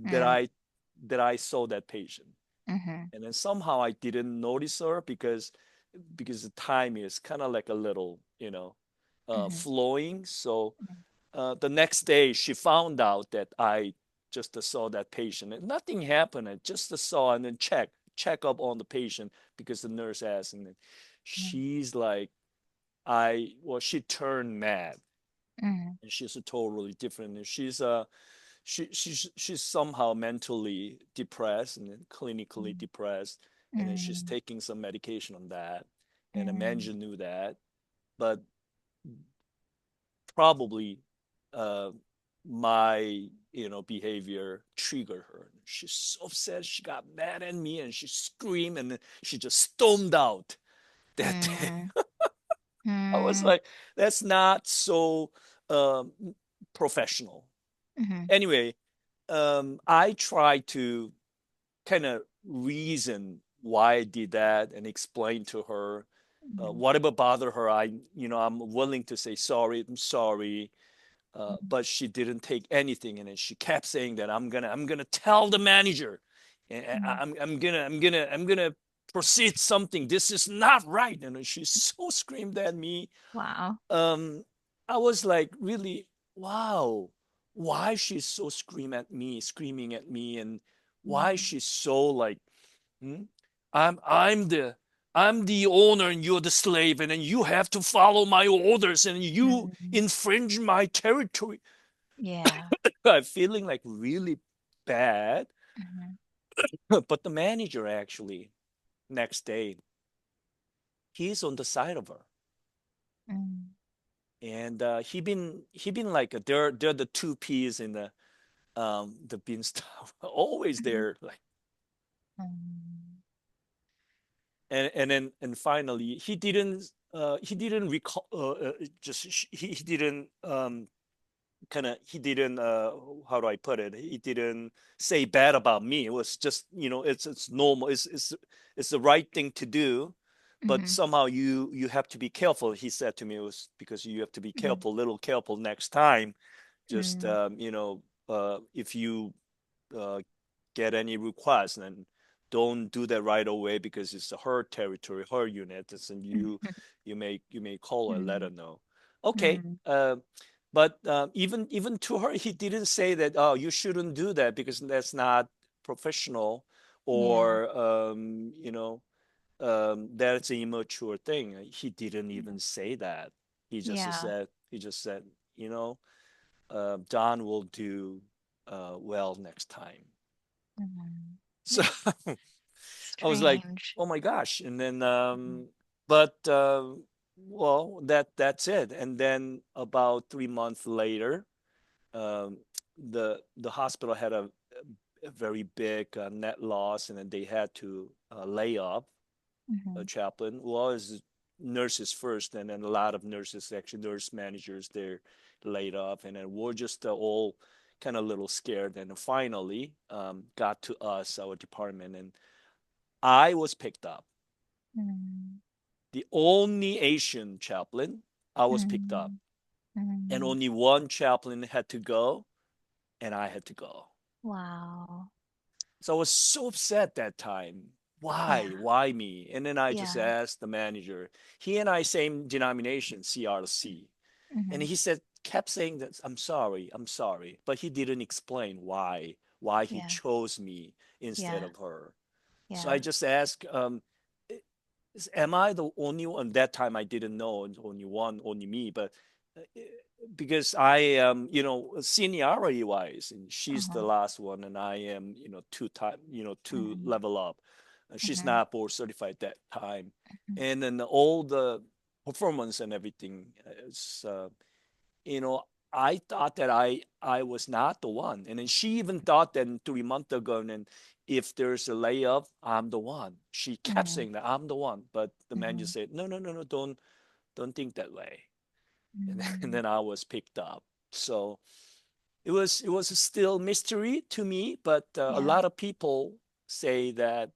that Mm-hmm. I saw that patient Mm-hmm. and then somehow I didn't notice her because the time is kind of like a little, flowing. So the next day, she found out that I just saw that patient, and nothing happened. I just saw and then check up on the patient because the nurse asked, and then she's like, she turned mad, Mm-hmm. and she's a totally different. And she's somehow mentally depressed and then clinically depressed and then she's Mm, taking some medication on that, and the mm, manager knew that, but probably uh, my behavior triggered her. She's so upset. She got mad at me and she screamed and she just stormed out that day. mm, I was mm, like, that's not so um, professional. mhm, Anyway, I tried to kind of reason why I did that and explain to her mhm, whatever bothered her. I'm willing to say sorry. I'm sorry. mhm, But she didn't take anything, and then she kept saying that I'm gonna tell the manager, and mhm. I'm gonna proceed something. This is not right, and she so screamed at me. Wow. Um, I was like, really, wow, why she's so screaming at me, and why Mm, she's so like, hmm? I'm the owner and you're the slave, and then you have to follow my orders, and you mm, infringe my territory. yeah. I'm feeling like really bad. Mhm, But the manager actually next day, he's on the side of her. mm, And he been like they're the two peas in the beanstalk, always mhm, there, like. mm, And finally he didn't recall, just he didn't kind of he didn't how do I put it, he didn't say bad about me. It was just, it's normal, it's the right thing to do, but mhm, somehow you have to be careful. He said to me it was because you have to be mhm, careful, little careful next time. Just mm, if you uh, get any requests, and don't do that right away because it's her territory, her unit. And you may call her, let her mm, know. Okay. mm, But even to her, he didn't say that, oh, you shouldn't do that because that's not professional, yeah. or that's an immature thing. He didn't even say that. He just Yeah. said he just said, you know, Don will do well next time. Mm. So I was like, Strange. oh my gosh. And then, Mhm, but well, that's it. And then about 3 months later, um, the hospital had a very big net loss, and then they had to lay off a mhm, chaplain. Well, it's nurses first, and then a lot of nurses, actually nurse managers, they're laid off, and then we're just all kind of a little scared. And finally, got to us, our department, and I was picked up. mm, The only Asian chaplain, I was picked up, mm, and mm. only one chaplain had to go, and I had to go. Wow. So I was so upset that time. Yeah. Why me? And then I just Yeah. asked the manager. He and I same denomination, CRC. And Mhm. he kept saying that I'm sorry, but he didn't explain why he Yeah. chose me instead Yeah. of her. So I Yeah. just asked, am I the only one? That time I didn't know, only one, only me, but uh, because I am, seniority wise, and she's the Uh-huh. last one, and I am, two Mhm. level up. She's Mhm. not board certified that time, Mhm. and then all the performance and everything is, you know, I thought that I was not the one, and then she even thought that 3 months ago, and then if there's a layoff, I'm the one. She kept Mhm. saying that I'm the one, but the manager Mhm. said, no, no, no, no, don't think that way. And then, and Mhm. then I was picked up. So it was still mystery to me, but a Yeah. lot of people say that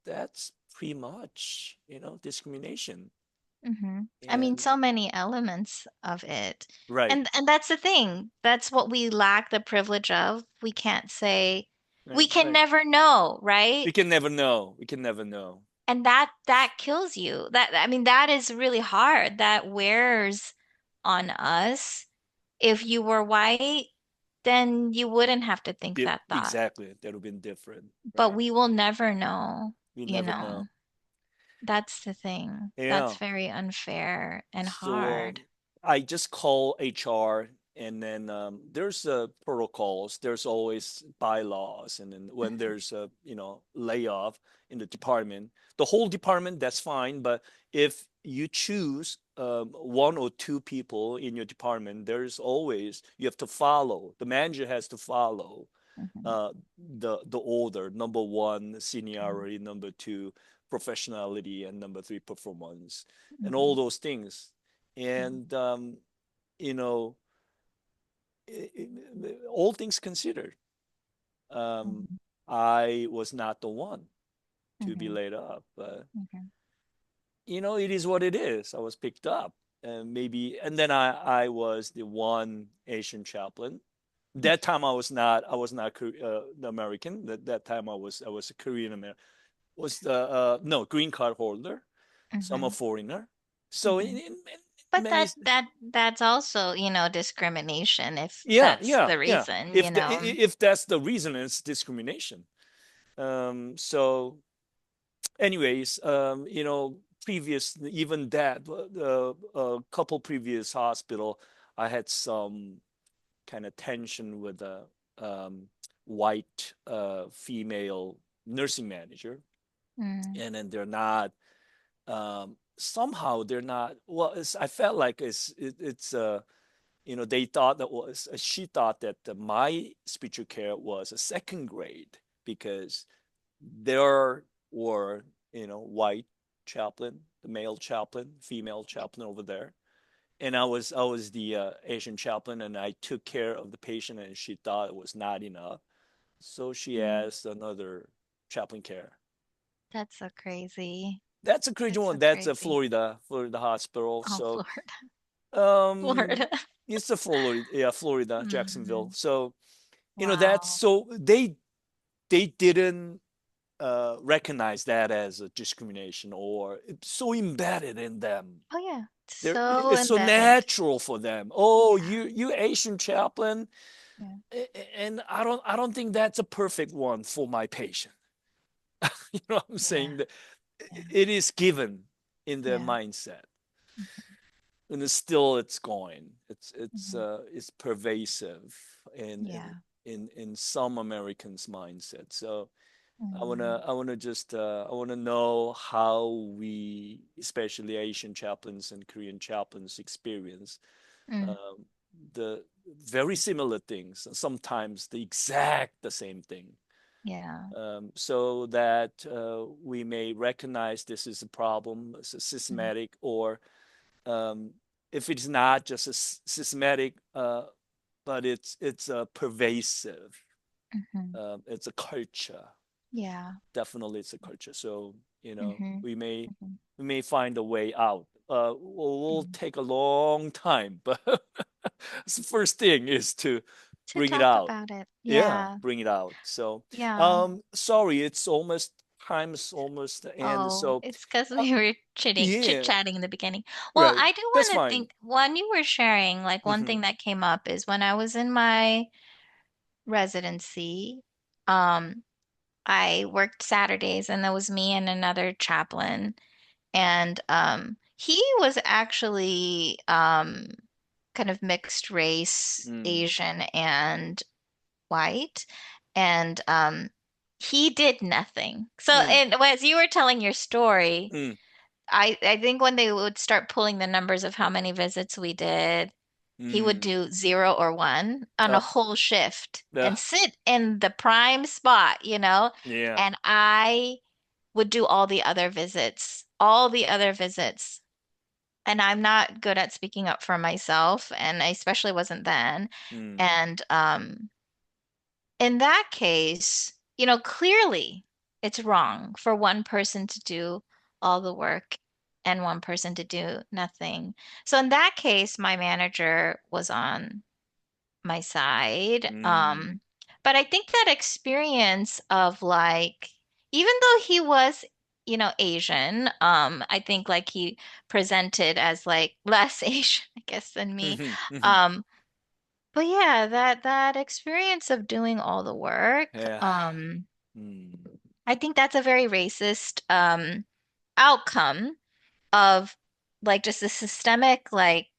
that's pretty much discrimination. I mean, And so many elements of it. right, And that's the thing. That's what we lack the privilege of. We can't say we right, can right. never know, right? We can never know. We can never know. And that kills you. That I mean, that is really hard. That wears on us. If you were white, then you wouldn't have to think that thought. Exactly. That would have been different, But right? we will never know, We you never know. know. That's the thing. That's Yeah. very unfair and So hard. I just call HR And then there's protocols. There's always bylaws, and then when there's a layoff in the department, the whole department, that's fine. But if you choose one or two people in your department, there's always you have to follow. The manager has to follow Mhm. the order. Number one, Okay. seniority. Number two, professionality, and number three, performance, and all Mhm. those things. And you know all things considered, um, Mhm. I was not the one to be Mhm. laid up. But Mhm. it is what it is. I was picked up, and maybe, and then I was the one Asian chaplain. That time I was not the American. That time I was a Korean American. Was the no green card holder. So I'm a Mhm. foreigner. So Mhm. in But many, that's also, discrimination if yeah, that's yeah, the yeah. reason, If if that's the reason, it's discrimination. So anyways, previous, even that, a couple previous hospital, I had some kind of tension with a white female nursing manager, Mm, and then they're not somehow they're not well. I felt like they thought that was she thought that my spiritual care was a second grade because there were white chaplain, the male chaplain, female chaplain over there, and I was the Asian chaplain, and I took care of the patient, and she thought it was not enough, so she mm. asked another chaplain care. That's so crazy. That's a crazy That's one. so That's a crazy. Florida hospital. Oh, So Florida. um, Florida. it's a Florida, yeah, Florida, Jacksonville. Mm, So that's wow. so they didn't recognize that as a discrimination, or it's so embedded in them. Oh yeah. So It's so embedded. natural for them. Oh, Yeah. you Asian chaplain, Yeah. and I don't think that's a perfect one for my patient. You know what I'm Yeah. saying? That Yeah. it is given in their Yeah. mindset, and it's going. Mhm. It's pervasive Yeah. in some Americans' mindset. So Mm, I wanna know how we, especially Asian chaplains and Korean chaplains, experience mm, um, the very similar things, sometimes the same thing, yeah. so that we may recognize this is a problem, it's a Mm, systematic, or um, if it's not just a systematic, but it's a pervasive, mhm. it's a culture. Yeah. Definitely, it's a culture. So Mhm. we may Mhm. find a way out. Will Mm. take a long time, but the first thing is to To bring it talk out. about it. Yeah, Yeah. bring it out. So, Yeah. sorry, it's almost time's almost the end. Oh, So, it's because uh, we were yeah, chit-chatting in the beginning. Well, right. I do That's want to fine. think when you were sharing, like one thing Hmm. that came up is when I was in my residency, um, I worked Saturdays and there was me and another chaplain. And he was actually kind of mixed race, Mm, Asian and white. And he did nothing. So, mm, and as you were telling your story, mm, I think when they would start pulling the numbers of how many visits we did, he would mm. do 0 or 1 on a Uh, whole shift uh, and sit in the prime spot, yeah. and I would do all the other visits. And I'm not good at speaking up for myself, and I especially wasn't then. Mm, And in that case, clearly it's wrong for one person to do all the work and one person to do nothing. So in that case, my manager was on my side. mm, But I think that experience of like, even though he was, Asian, I think like he presented as like less Asian, I guess, than me. mhm, mhm. Um, but yeah, that experience of doing all the work, Yeah. Mm, I think that's a very racist outcome of like just a systemic like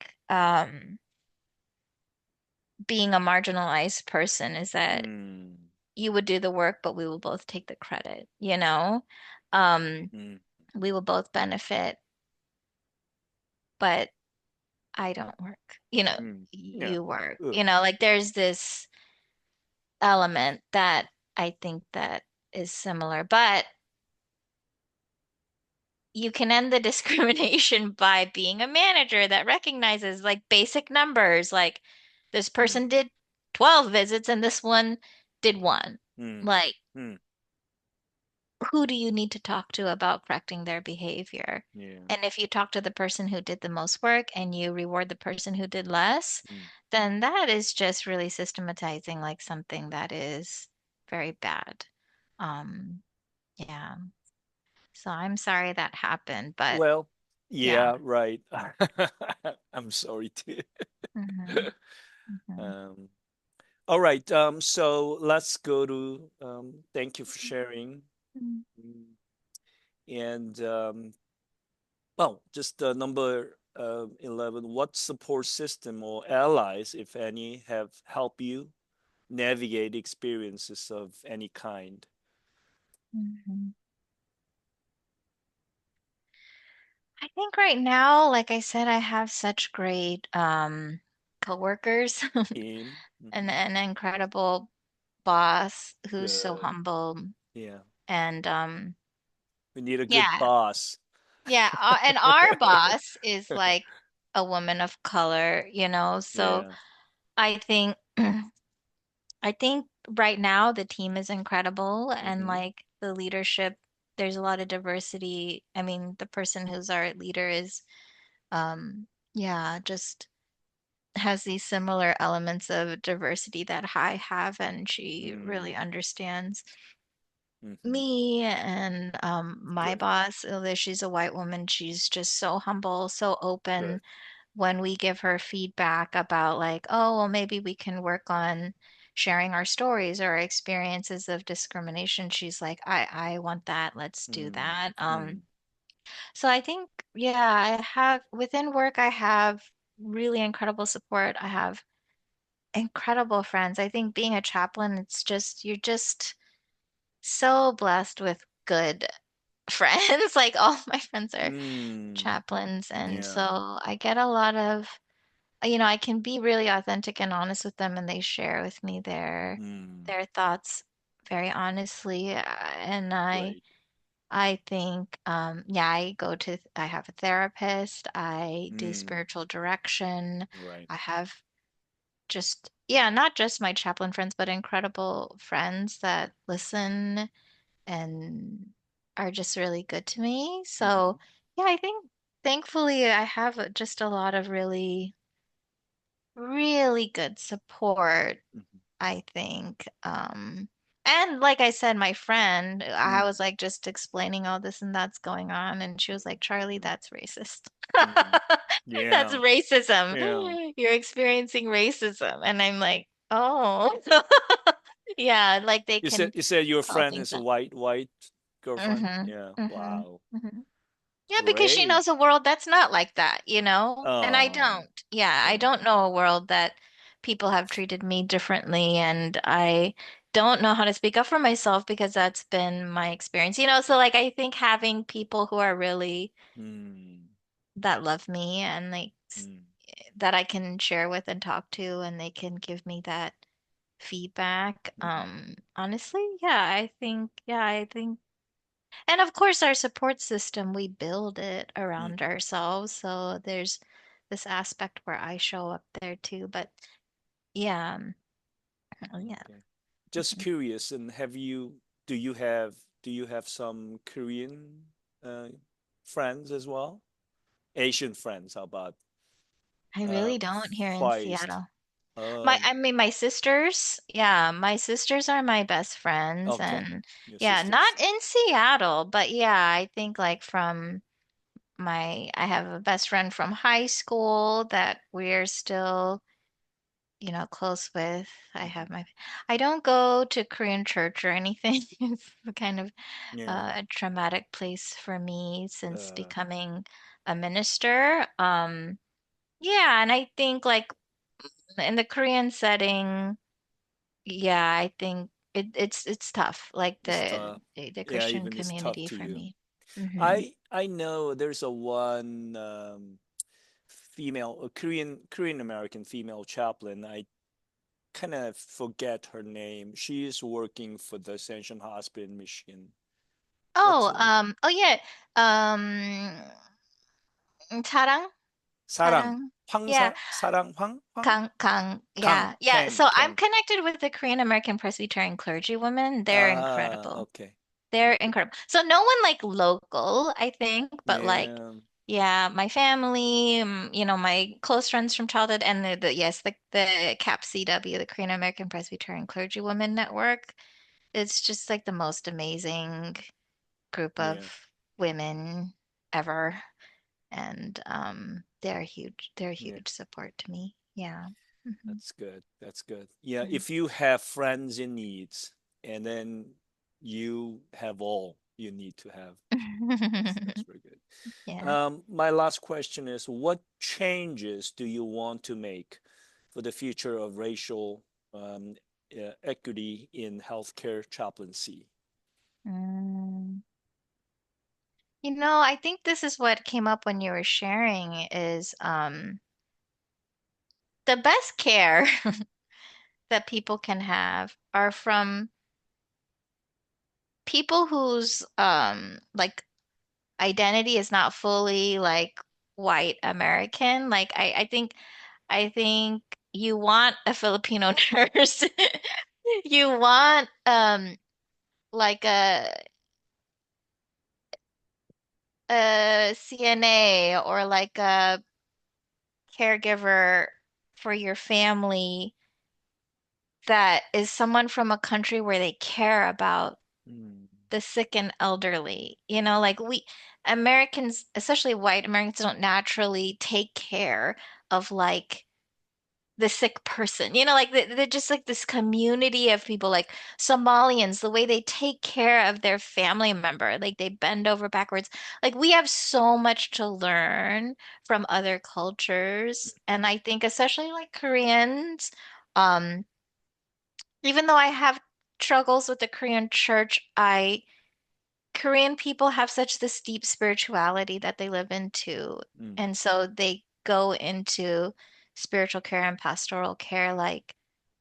being a marginalized person is that Mm, you would do the work, but we will both take the credit, you know? Um, mm, we will both benefit, but I don't work. yeah. You work. Ugh. Like there's this element that I think that is similar, but you can end the discrimination by being a manager that recognizes like basic numbers, like this Mm, person did 12 visits and this one did one. mm, Like, mm, who do you need to talk to about correcting their behavior? yeah. And if you talk to the person who did the most work and you reward the person who did less, Mm. then that is just really systematizing like something that is very bad. Um, yeah. So I'm sorry that happened, but Well, yeah. yeah, right. I'm sorry too. Hmm. Hmm. Um, all right. So let's go to thank you for sharing. Mm, And well, just number 11. What support system or allies, if any, have helped you navigate experiences of any kind? Hmm. I think right now, like I said, I have such great coworkers Team? and Hmm. an incredible boss who's so Good. humble Yeah. and We need a good yeah, boss. yeah, and our boss is like a woman of color, so Yeah. I think I think right now the team is incredible and Hmm. like the leadership, there's a lot of diversity. I mean, the person who's our leader is yeah, just has these similar elements of diversity that I have, and she really Mm. understands Hmm. me and my Great. boss, although she's a white woman, she's just so humble, so open Good. when we give her feedback about like, oh, well, maybe we can work on sharing our stories or our experiences of discrimination. She's like, I want that. Let's do Mm. that. Mm. So I think, yeah, I have within work, I have really incredible support. I have incredible friends. I think being a chaplain, it's just, you're just so blessed with good friends. Like all my friends are Mm. chaplains. And so Yeah. I get a lot of, I can be really authentic and honest with them, and they share with me Mm. their thoughts very honestly. And Great. I think, yeah, I have a therapist, I do Mm. spiritual direction. Right. I have just, yeah, not just my chaplain friends, but incredible friends that listen and are just really good to me. Hmm. So, yeah, I think thankfully I have just a lot of really, really good support, Hmm. I think. And like I said, my friend, I Mm. was like just explaining all this and that's going on, and she was like, Charlie, Mm. that's racist. Mm. That's Yeah. racism. Yeah. You're experiencing racism. And I'm like, oh, yeah, like they can You said your call friend things is a up. white girlfriend? Mm-hmm. Yeah. Mm-hmm. Wow. Mm-hmm. Yeah, because she Great. knows a world that's not like that. And I Oh. don't. Yeah, I Yeah. don't know a world that people have treated me differently, and I don't know how to speak up for myself because that's been my experience. So like I think having people who are really Mm. that love me and Mm. that I can share with and talk to, and they can give me that feedback. Hmm. Honestly, yeah, I think and of course, our support system, we build it around Hmm. ourselves. So there's this aspect where I show up there too. But yeah, yeah. Okay. Just Mhm. curious, and do you have do you have some Korean uh, friends as well? Asian friends, how about I really don't here in Far East? Seattle. Um, I mean, my sisters, yeah, my sisters are my best friends. okay. And Your yeah, sisters. not in Seattle, but yeah, I think like I have a best friend from high school that we're still close with. Hmm. I don't go to Korean church or anything. It's kind of Yeah. a traumatic place for me since Uh, becoming a minister. Yeah, and I think like In the Korean setting, yeah, I think it's tough, like It's tough. the Yeah, Christian even it's tough community to for you. me. Hmm. I know there's a one female, a Korean American female chaplain. I kind of forget her name. She is working for the Ascension Hospital in Michigan. What's Oh, her? oh yeah, um, 사랑, 사랑. 사랑, yeah, 사랑 황? Kang, 강, yeah, yeah. 캥, So I'm 캥. connected with the Korean American Presbyterian clergy women. They're incredible. Okay. They're Okay. incredible. So no one like local, I think, but like, Yeah. yeah, my family, my close friends from childhood, and yes, the CAP CW, the Korean American Presbyterian Clergy Women Network. It's just like the most amazing group of Yeah. women ever, and they're huge. They're a Yeah. huge support to me. Yeah. Mhm. That's good. That's good. Yeah, Mhm. if you have friends in needs and then you have all you need to have. That's very good. Yeah. My last question is, what changes do you want to make for the future of racial um, equity in healthcare chaplaincy? Mm. I think this is what came up when you were sharing is the best care that people can have are from people whose like identity is not fully like white American. Like I think you want a Filipino nurse. You want like a CNA or like a caregiver for your family that is someone from a country where they care about Mm, the sick and elderly. Like we Americans, especially white Americans, don't naturally take care of like the sick person. Like they're just like this community of people, like Somalians, the way they take care of their family member, like they bend over backwards. Like we have so much to learn from other cultures. And I think especially like Koreans, um, even though I have struggles with the Korean church, Korean people have such this deep spirituality that they live into. mm, And so they go into spiritual care and pastoral care. Like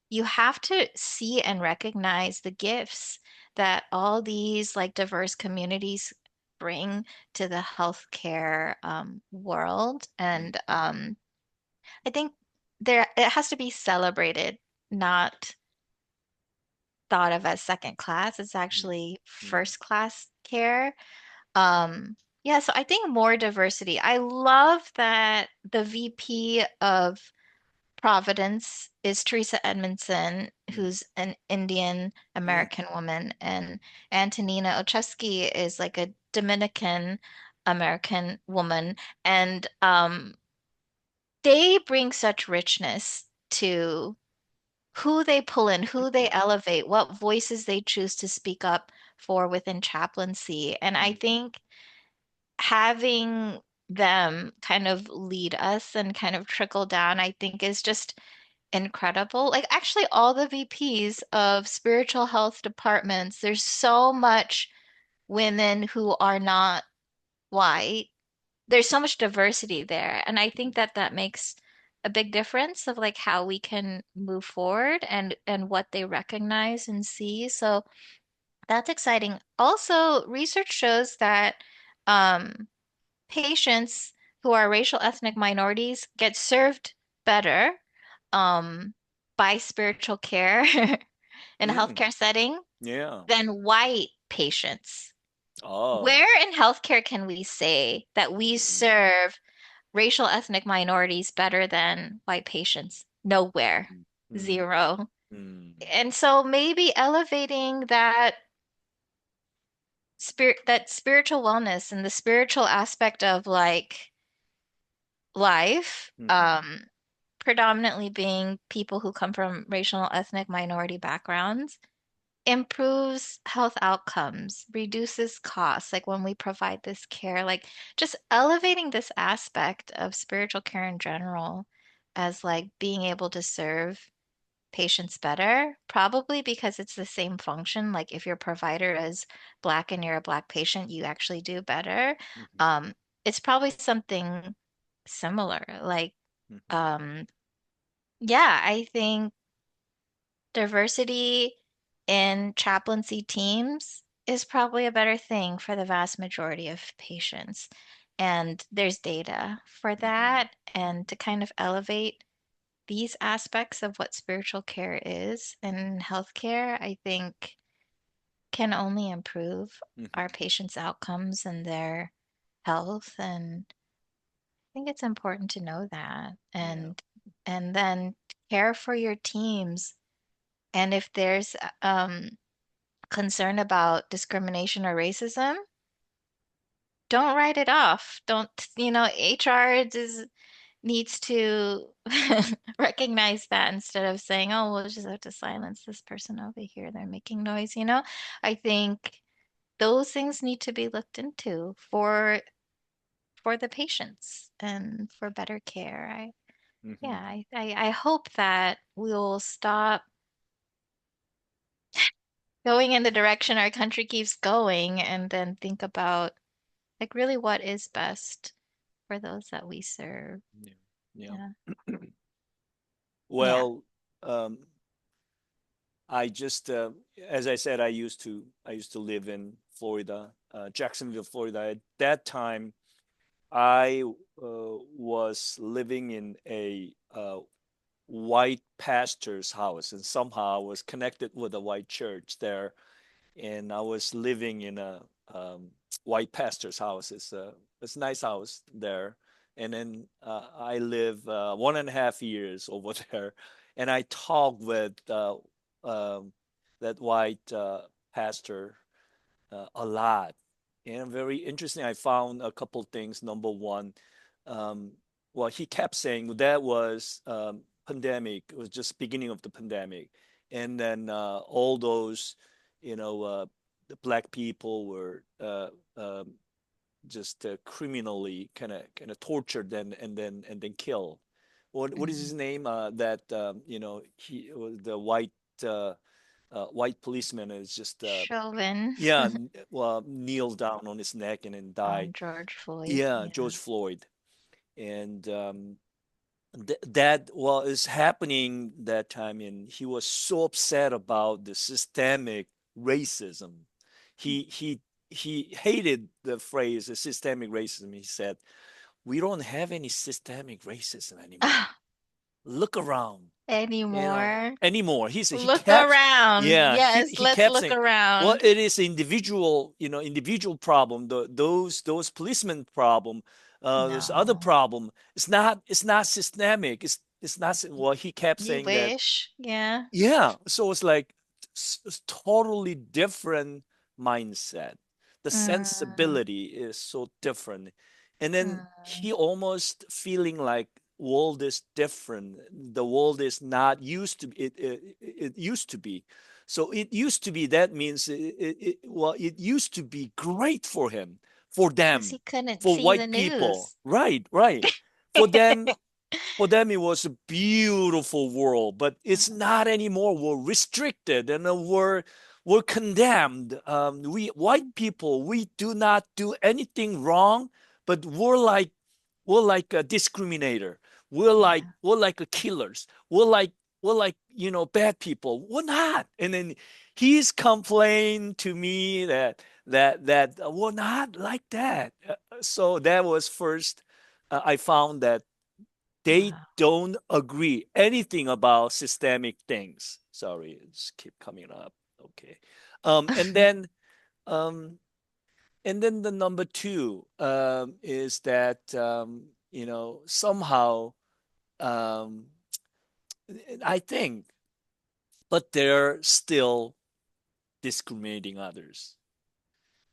you have to see and recognize the gifts that all these like diverse communities bring to the healthcare world. mm, And I think it has to be celebrated, not thought of as second class. It's mm, actually mm, first class care. Yeah, so I think more diversity. I love that the VP of Providence is Teresa Edmondson, mm, who's an Indian mm, American woman, and Antonina Ochesky is like a Dominican American woman. And they bring such richness to who they pull in, who they elevate, what voices they choose to speak up for within chaplaincy. And I mm, think having them kind of lead us and kind of trickle down, I think is just incredible. Like actually all the VPs of spiritual health departments, there's so much women who are not white. There's so much diversity there. And I think that that makes a big difference of like how we can move forward and what they recognize and see. So that's exciting. Also, research shows that um patients who are racial ethnic minorities get served better um, by spiritual care in a mm. healthcare setting Yeah. than white patients. Oh. Where in healthcare can we say that we Mm, serve racial ethnic minorities better than white patients? Nowhere. mm, mm, Zero. mm, And so maybe elevating that spiritual wellness and the spiritual aspect of like life, mm, predominantly being people who come from racial and ethnic minority backgrounds, improves health outcomes, reduces costs, like when we provide this care, like just elevating this aspect of spiritual care in general. as like being able to serve patients better, probably because it's the same function. Like if your provider is black and you're a black patient, you actually do better. Mhm. Um, it's probably something similar. Like, Mhm. um, yeah, I think diversity in chaplaincy teams is probably a better thing for the vast majority of patients. And there's data for Mhm. that. And to kind of elevate these aspects of what spiritual care is and healthcare, I think can only improve Mhm. our patients' outcomes and their health. And I think it's important to know that. Yeah. And then care for your teams. And if there's concern about discrimination or racism, don't write it off. Don't, HR needs to recognize that instead of saying, oh, we'll just have to silence this person over here. They're making noise. I think those things need to be looked into for the patients and for better care. Yeah, Mhm. I hope that we'll stop going in the direction our country keeps going and then think about like really what is best for those that we serve. Yeah. Yeah. Yeah. Yeah. Well, um, I just, as I said, I used to live in Florida, Jacksonville, Florida. At that time, I was living in a white pastor's house, and somehow I was connected with a white church there, and I was living in a white pastor's house. It's a nice house there, and then I live 1.5 years over there, and I talked with um, that white pastor a lot. And very interesting, I found a couple things. Number one, um, well, he kept saying that was pandemic. It was just beginning of the pandemic, and then all those, you know, the black people were just criminally kind of tortured and then killed. What is his Mhm. name? That he was the uh, white policeman is just Chauvin yeah, well, kneeled down on his neck and then died. on George Floyd. Yeah, Yeah. George Floyd. And that well is happening that time, and he was so upset about the systemic racism. He hated the phrase systemic racism. He said, "We don't have any systemic racism anymore. Look around, Anymore. anymore." He Look kept, around. yeah, Yes, he let's kept look saying, well, around. it is individual, individual problem. Those policemen problem, this other No. problem. It's not systemic. It's not. Well, he kept You saying that. wish. Yeah. Yeah, so it's like totally different mindset. The Mm, sensibility is so different. And then mm. he almost feeling like world is different. The world is not used to it used to be. So it used to be, that means well, it used to be great for him, for 'Cause them, he couldn't for see the white people. news. Right, right. For them, it was a beautiful world, but it's not anymore. We're restricted, and we're condemned. We white people, we do not do anything wrong, but we're like a discriminator. Yeah. We're like a killers. We're like bad people. We're not. And then he's complained to me that we're not like that. So that was first. I found that they Wow. don't agree anything about systemic things. Sorry, it's keep coming up. Okay. Um, and then um, and then the number two is that somehow um, I think, but they're still discriminating others.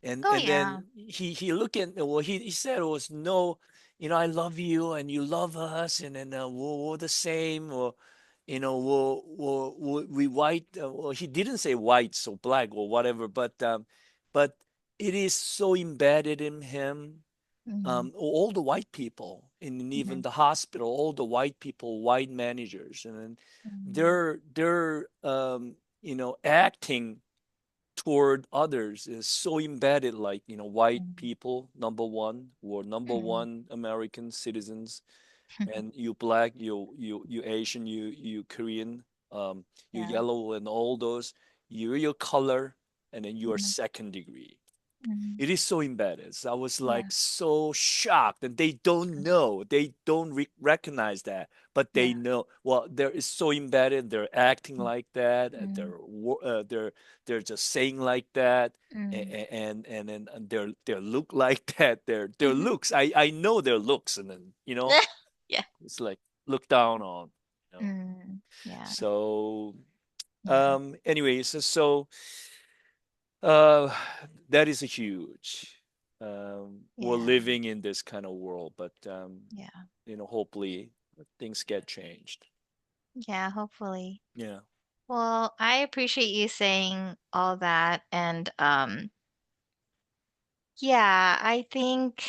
and Oh and yeah. then he looked at, well, he said it was no, I love you and you love us, and then we're the same, or we white, well, he didn't say white, so black or whatever, but it is so embedded in him, Hmm. all the white people, and Mm-hmm. even the hospital, all the white people, white managers, and then Mm-hmm. they're acting toward others is so embedded, like white people number one, or number Mm-hmm. one American citizens, and you black, you Asian, you Korean, you Yeah. yellow, and all those, you're your color, and then you are Mm-hmm. second degree. Mm-hmm. It is so embedded. So I was Yeah. like so shocked, and they don't know, they don't recognize that, but they Yeah. know. Well, there is so embedded. They're acting like that. Mm-hmm. They're just saying like that, Mm-hmm. and then their look like that. Their Mm-hmm. looks. I know their looks, and then Yeah. it's like look down on. You know. Mm. Yeah. So Yeah. anyways, so uh, that is a huge. We're Yeah. living in this kind of world, but Yeah. hopefully things get changed. Yeah, hopefully. Yeah. Well, I appreciate you saying all that. And yeah, I think,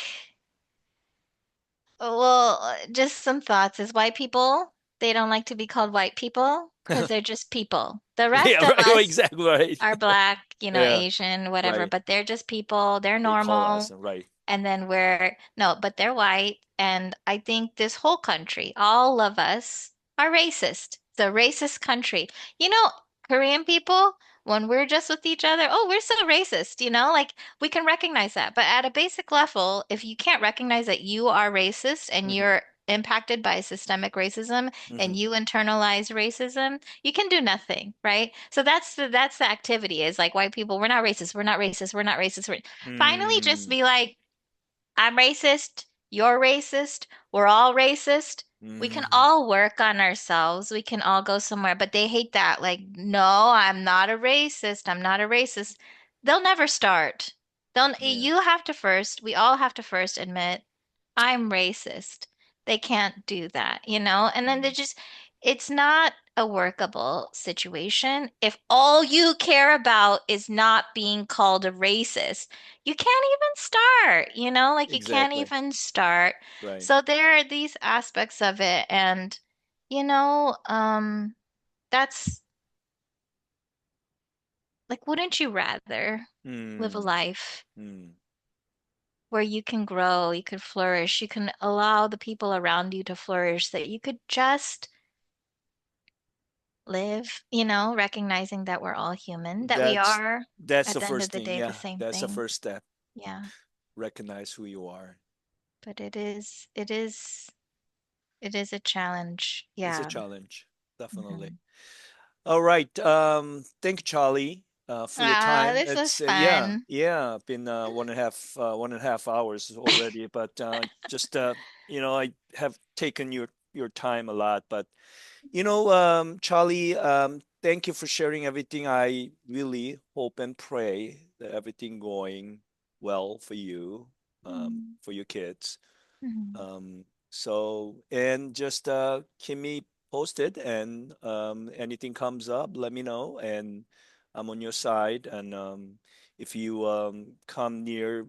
well, just some thoughts is white people, they don't like to be called white people because they're just people. The Yeah. rest of Right. us Exactly. Right. are black, Yeah. Asian, whatever, Right. but they're just people. They're They call us normal. right. And then we're, no, but they're white. And I think this whole country, all of us are racist. It's a racist country. You know, Korean people, when we're just with each other, oh, we're so racist, like we can recognize that. But at a basic level, if you can't recognize that you are racist and Mm-hmm. you're impacted by systemic racism Mm-hmm. and you internalize racism, you can do nothing, right? So that's the activity is like white people, we're not racist, we're not racist, we're not racist. Finally just Mm. be like, I'm racist. You're racist. We're all racist. We can Mm-hmm. all work on ourselves. We can all go somewhere. But they hate that. Like, no, I'm not a racist. I'm not a racist. They'll never start. They'll, Yeah. you have to first, we all have to first admit, I'm racist. They can't do that. And then they Mm. just, it's not a workable situation if all you care about is not being called a racist. You can't even start. Like you can't Exactly. even start. Right. So there are these aspects of it, and you know, um, that's like, wouldn't you rather live a Mm. life Mm. where you can grow, you could flourish, you can allow the people around you to flourish, that you could just live, recognizing that we're all human, that we That's are that's at the the end of first the thing. day the Yeah. same That's the thing. first step. Yeah, Recognize who you are. but it is a challenge. It's a Yeah. challenge. Definitely. Hmm. All right. Thank you, Charlie, for your Ah, time. this was It's yeah, fun. yeah, been 1.5 hours already, but just I have taken your time a lot, but Charlie, thank you for sharing everything. I really hope and pray that everything going well for you, Mm. for your kids. Mhm. And just keep me posted, and anything comes up, let me know, and I'm on your side. And if you come near,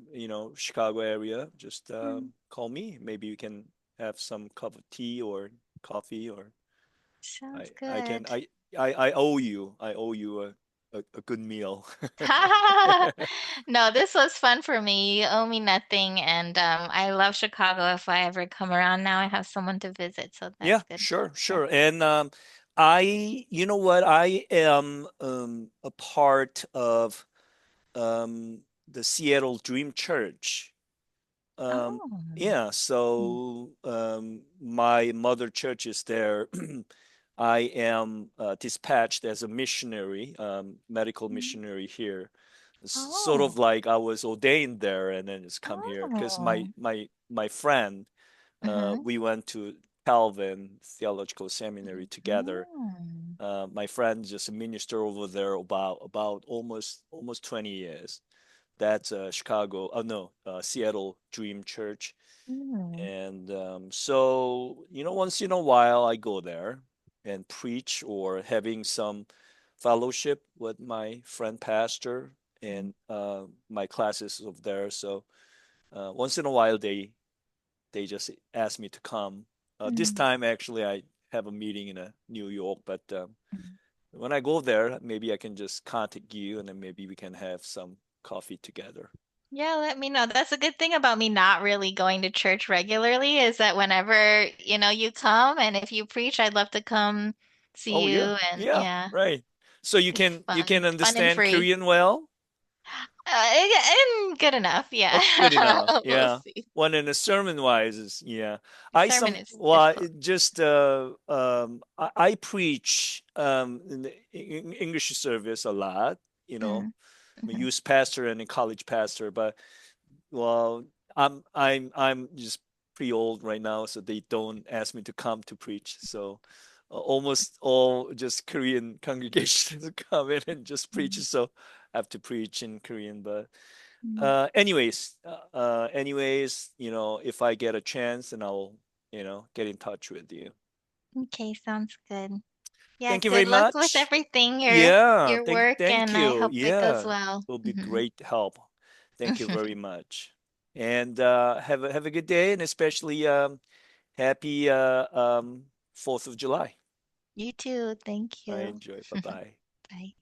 Chicago area, just Mm. call me. Maybe you can have some cup of tea or coffee, or Sounds I can good. I owe you a good meal. No, this was fun for me. You owe me nothing, and I love Chicago. If I ever come around now, I have someone to visit, so Yeah, that's good. sure, Yeah. sure. And you know what? I am a part of the Seattle Dream Church. Um, Oh. yeah, Mm. so my mother church is there. I am dispatched as a missionary, medical Mm. missionary here. It's sort Oh. of like I was ordained there and then just come here because Oh. my friend, Mm-hmm. we went to Calvin Theological Seminary together. Mm. My friend just a minister over there about almost 20 years. That's Chicago, oh no, Seattle Dream Church. Mm. And so, once in a while I go there and preach, or having some fellowship with my friend pastor, and my classes over there. So once in a while they just asked me to come. This Mm, time, actually, I have a meeting in New York, but mm. when I go there, maybe I can just contact you, and then maybe we can have some coffee together. Yeah, let me know. That's a good thing about me not really going to church regularly is that whenever, you come and if you preach, I'd love to come see Oh you yeah, and yeah, yeah, right. So just you can fun and understand free. Korean well? And good enough, yeah. Oh, good enough. We'll Yeah. see. One in a sermon wise is yeah. The sermon is difficult. It just I preach in the English service a lot, you know. Mm, I'm a hmm youth pastor and a college pastor, but well, I'm just pretty old right now, so they don't ask me to come to preach. So almost all just Korean congregations come in and just preach. mm, So I have to preach in Korean, but mm. anyways, if I get a chance, then I'll, get in touch with you. Okay, sounds good. Yeah, Thank you very good luck with much. everything, your Yeah, your work, thank and I you. hope it goes Yeah, well. will be Hmm great help. Thank you very much. And have a good day, and especially happy 4th of July. You too. Thank I you. enjoy. Bye bye. Bye.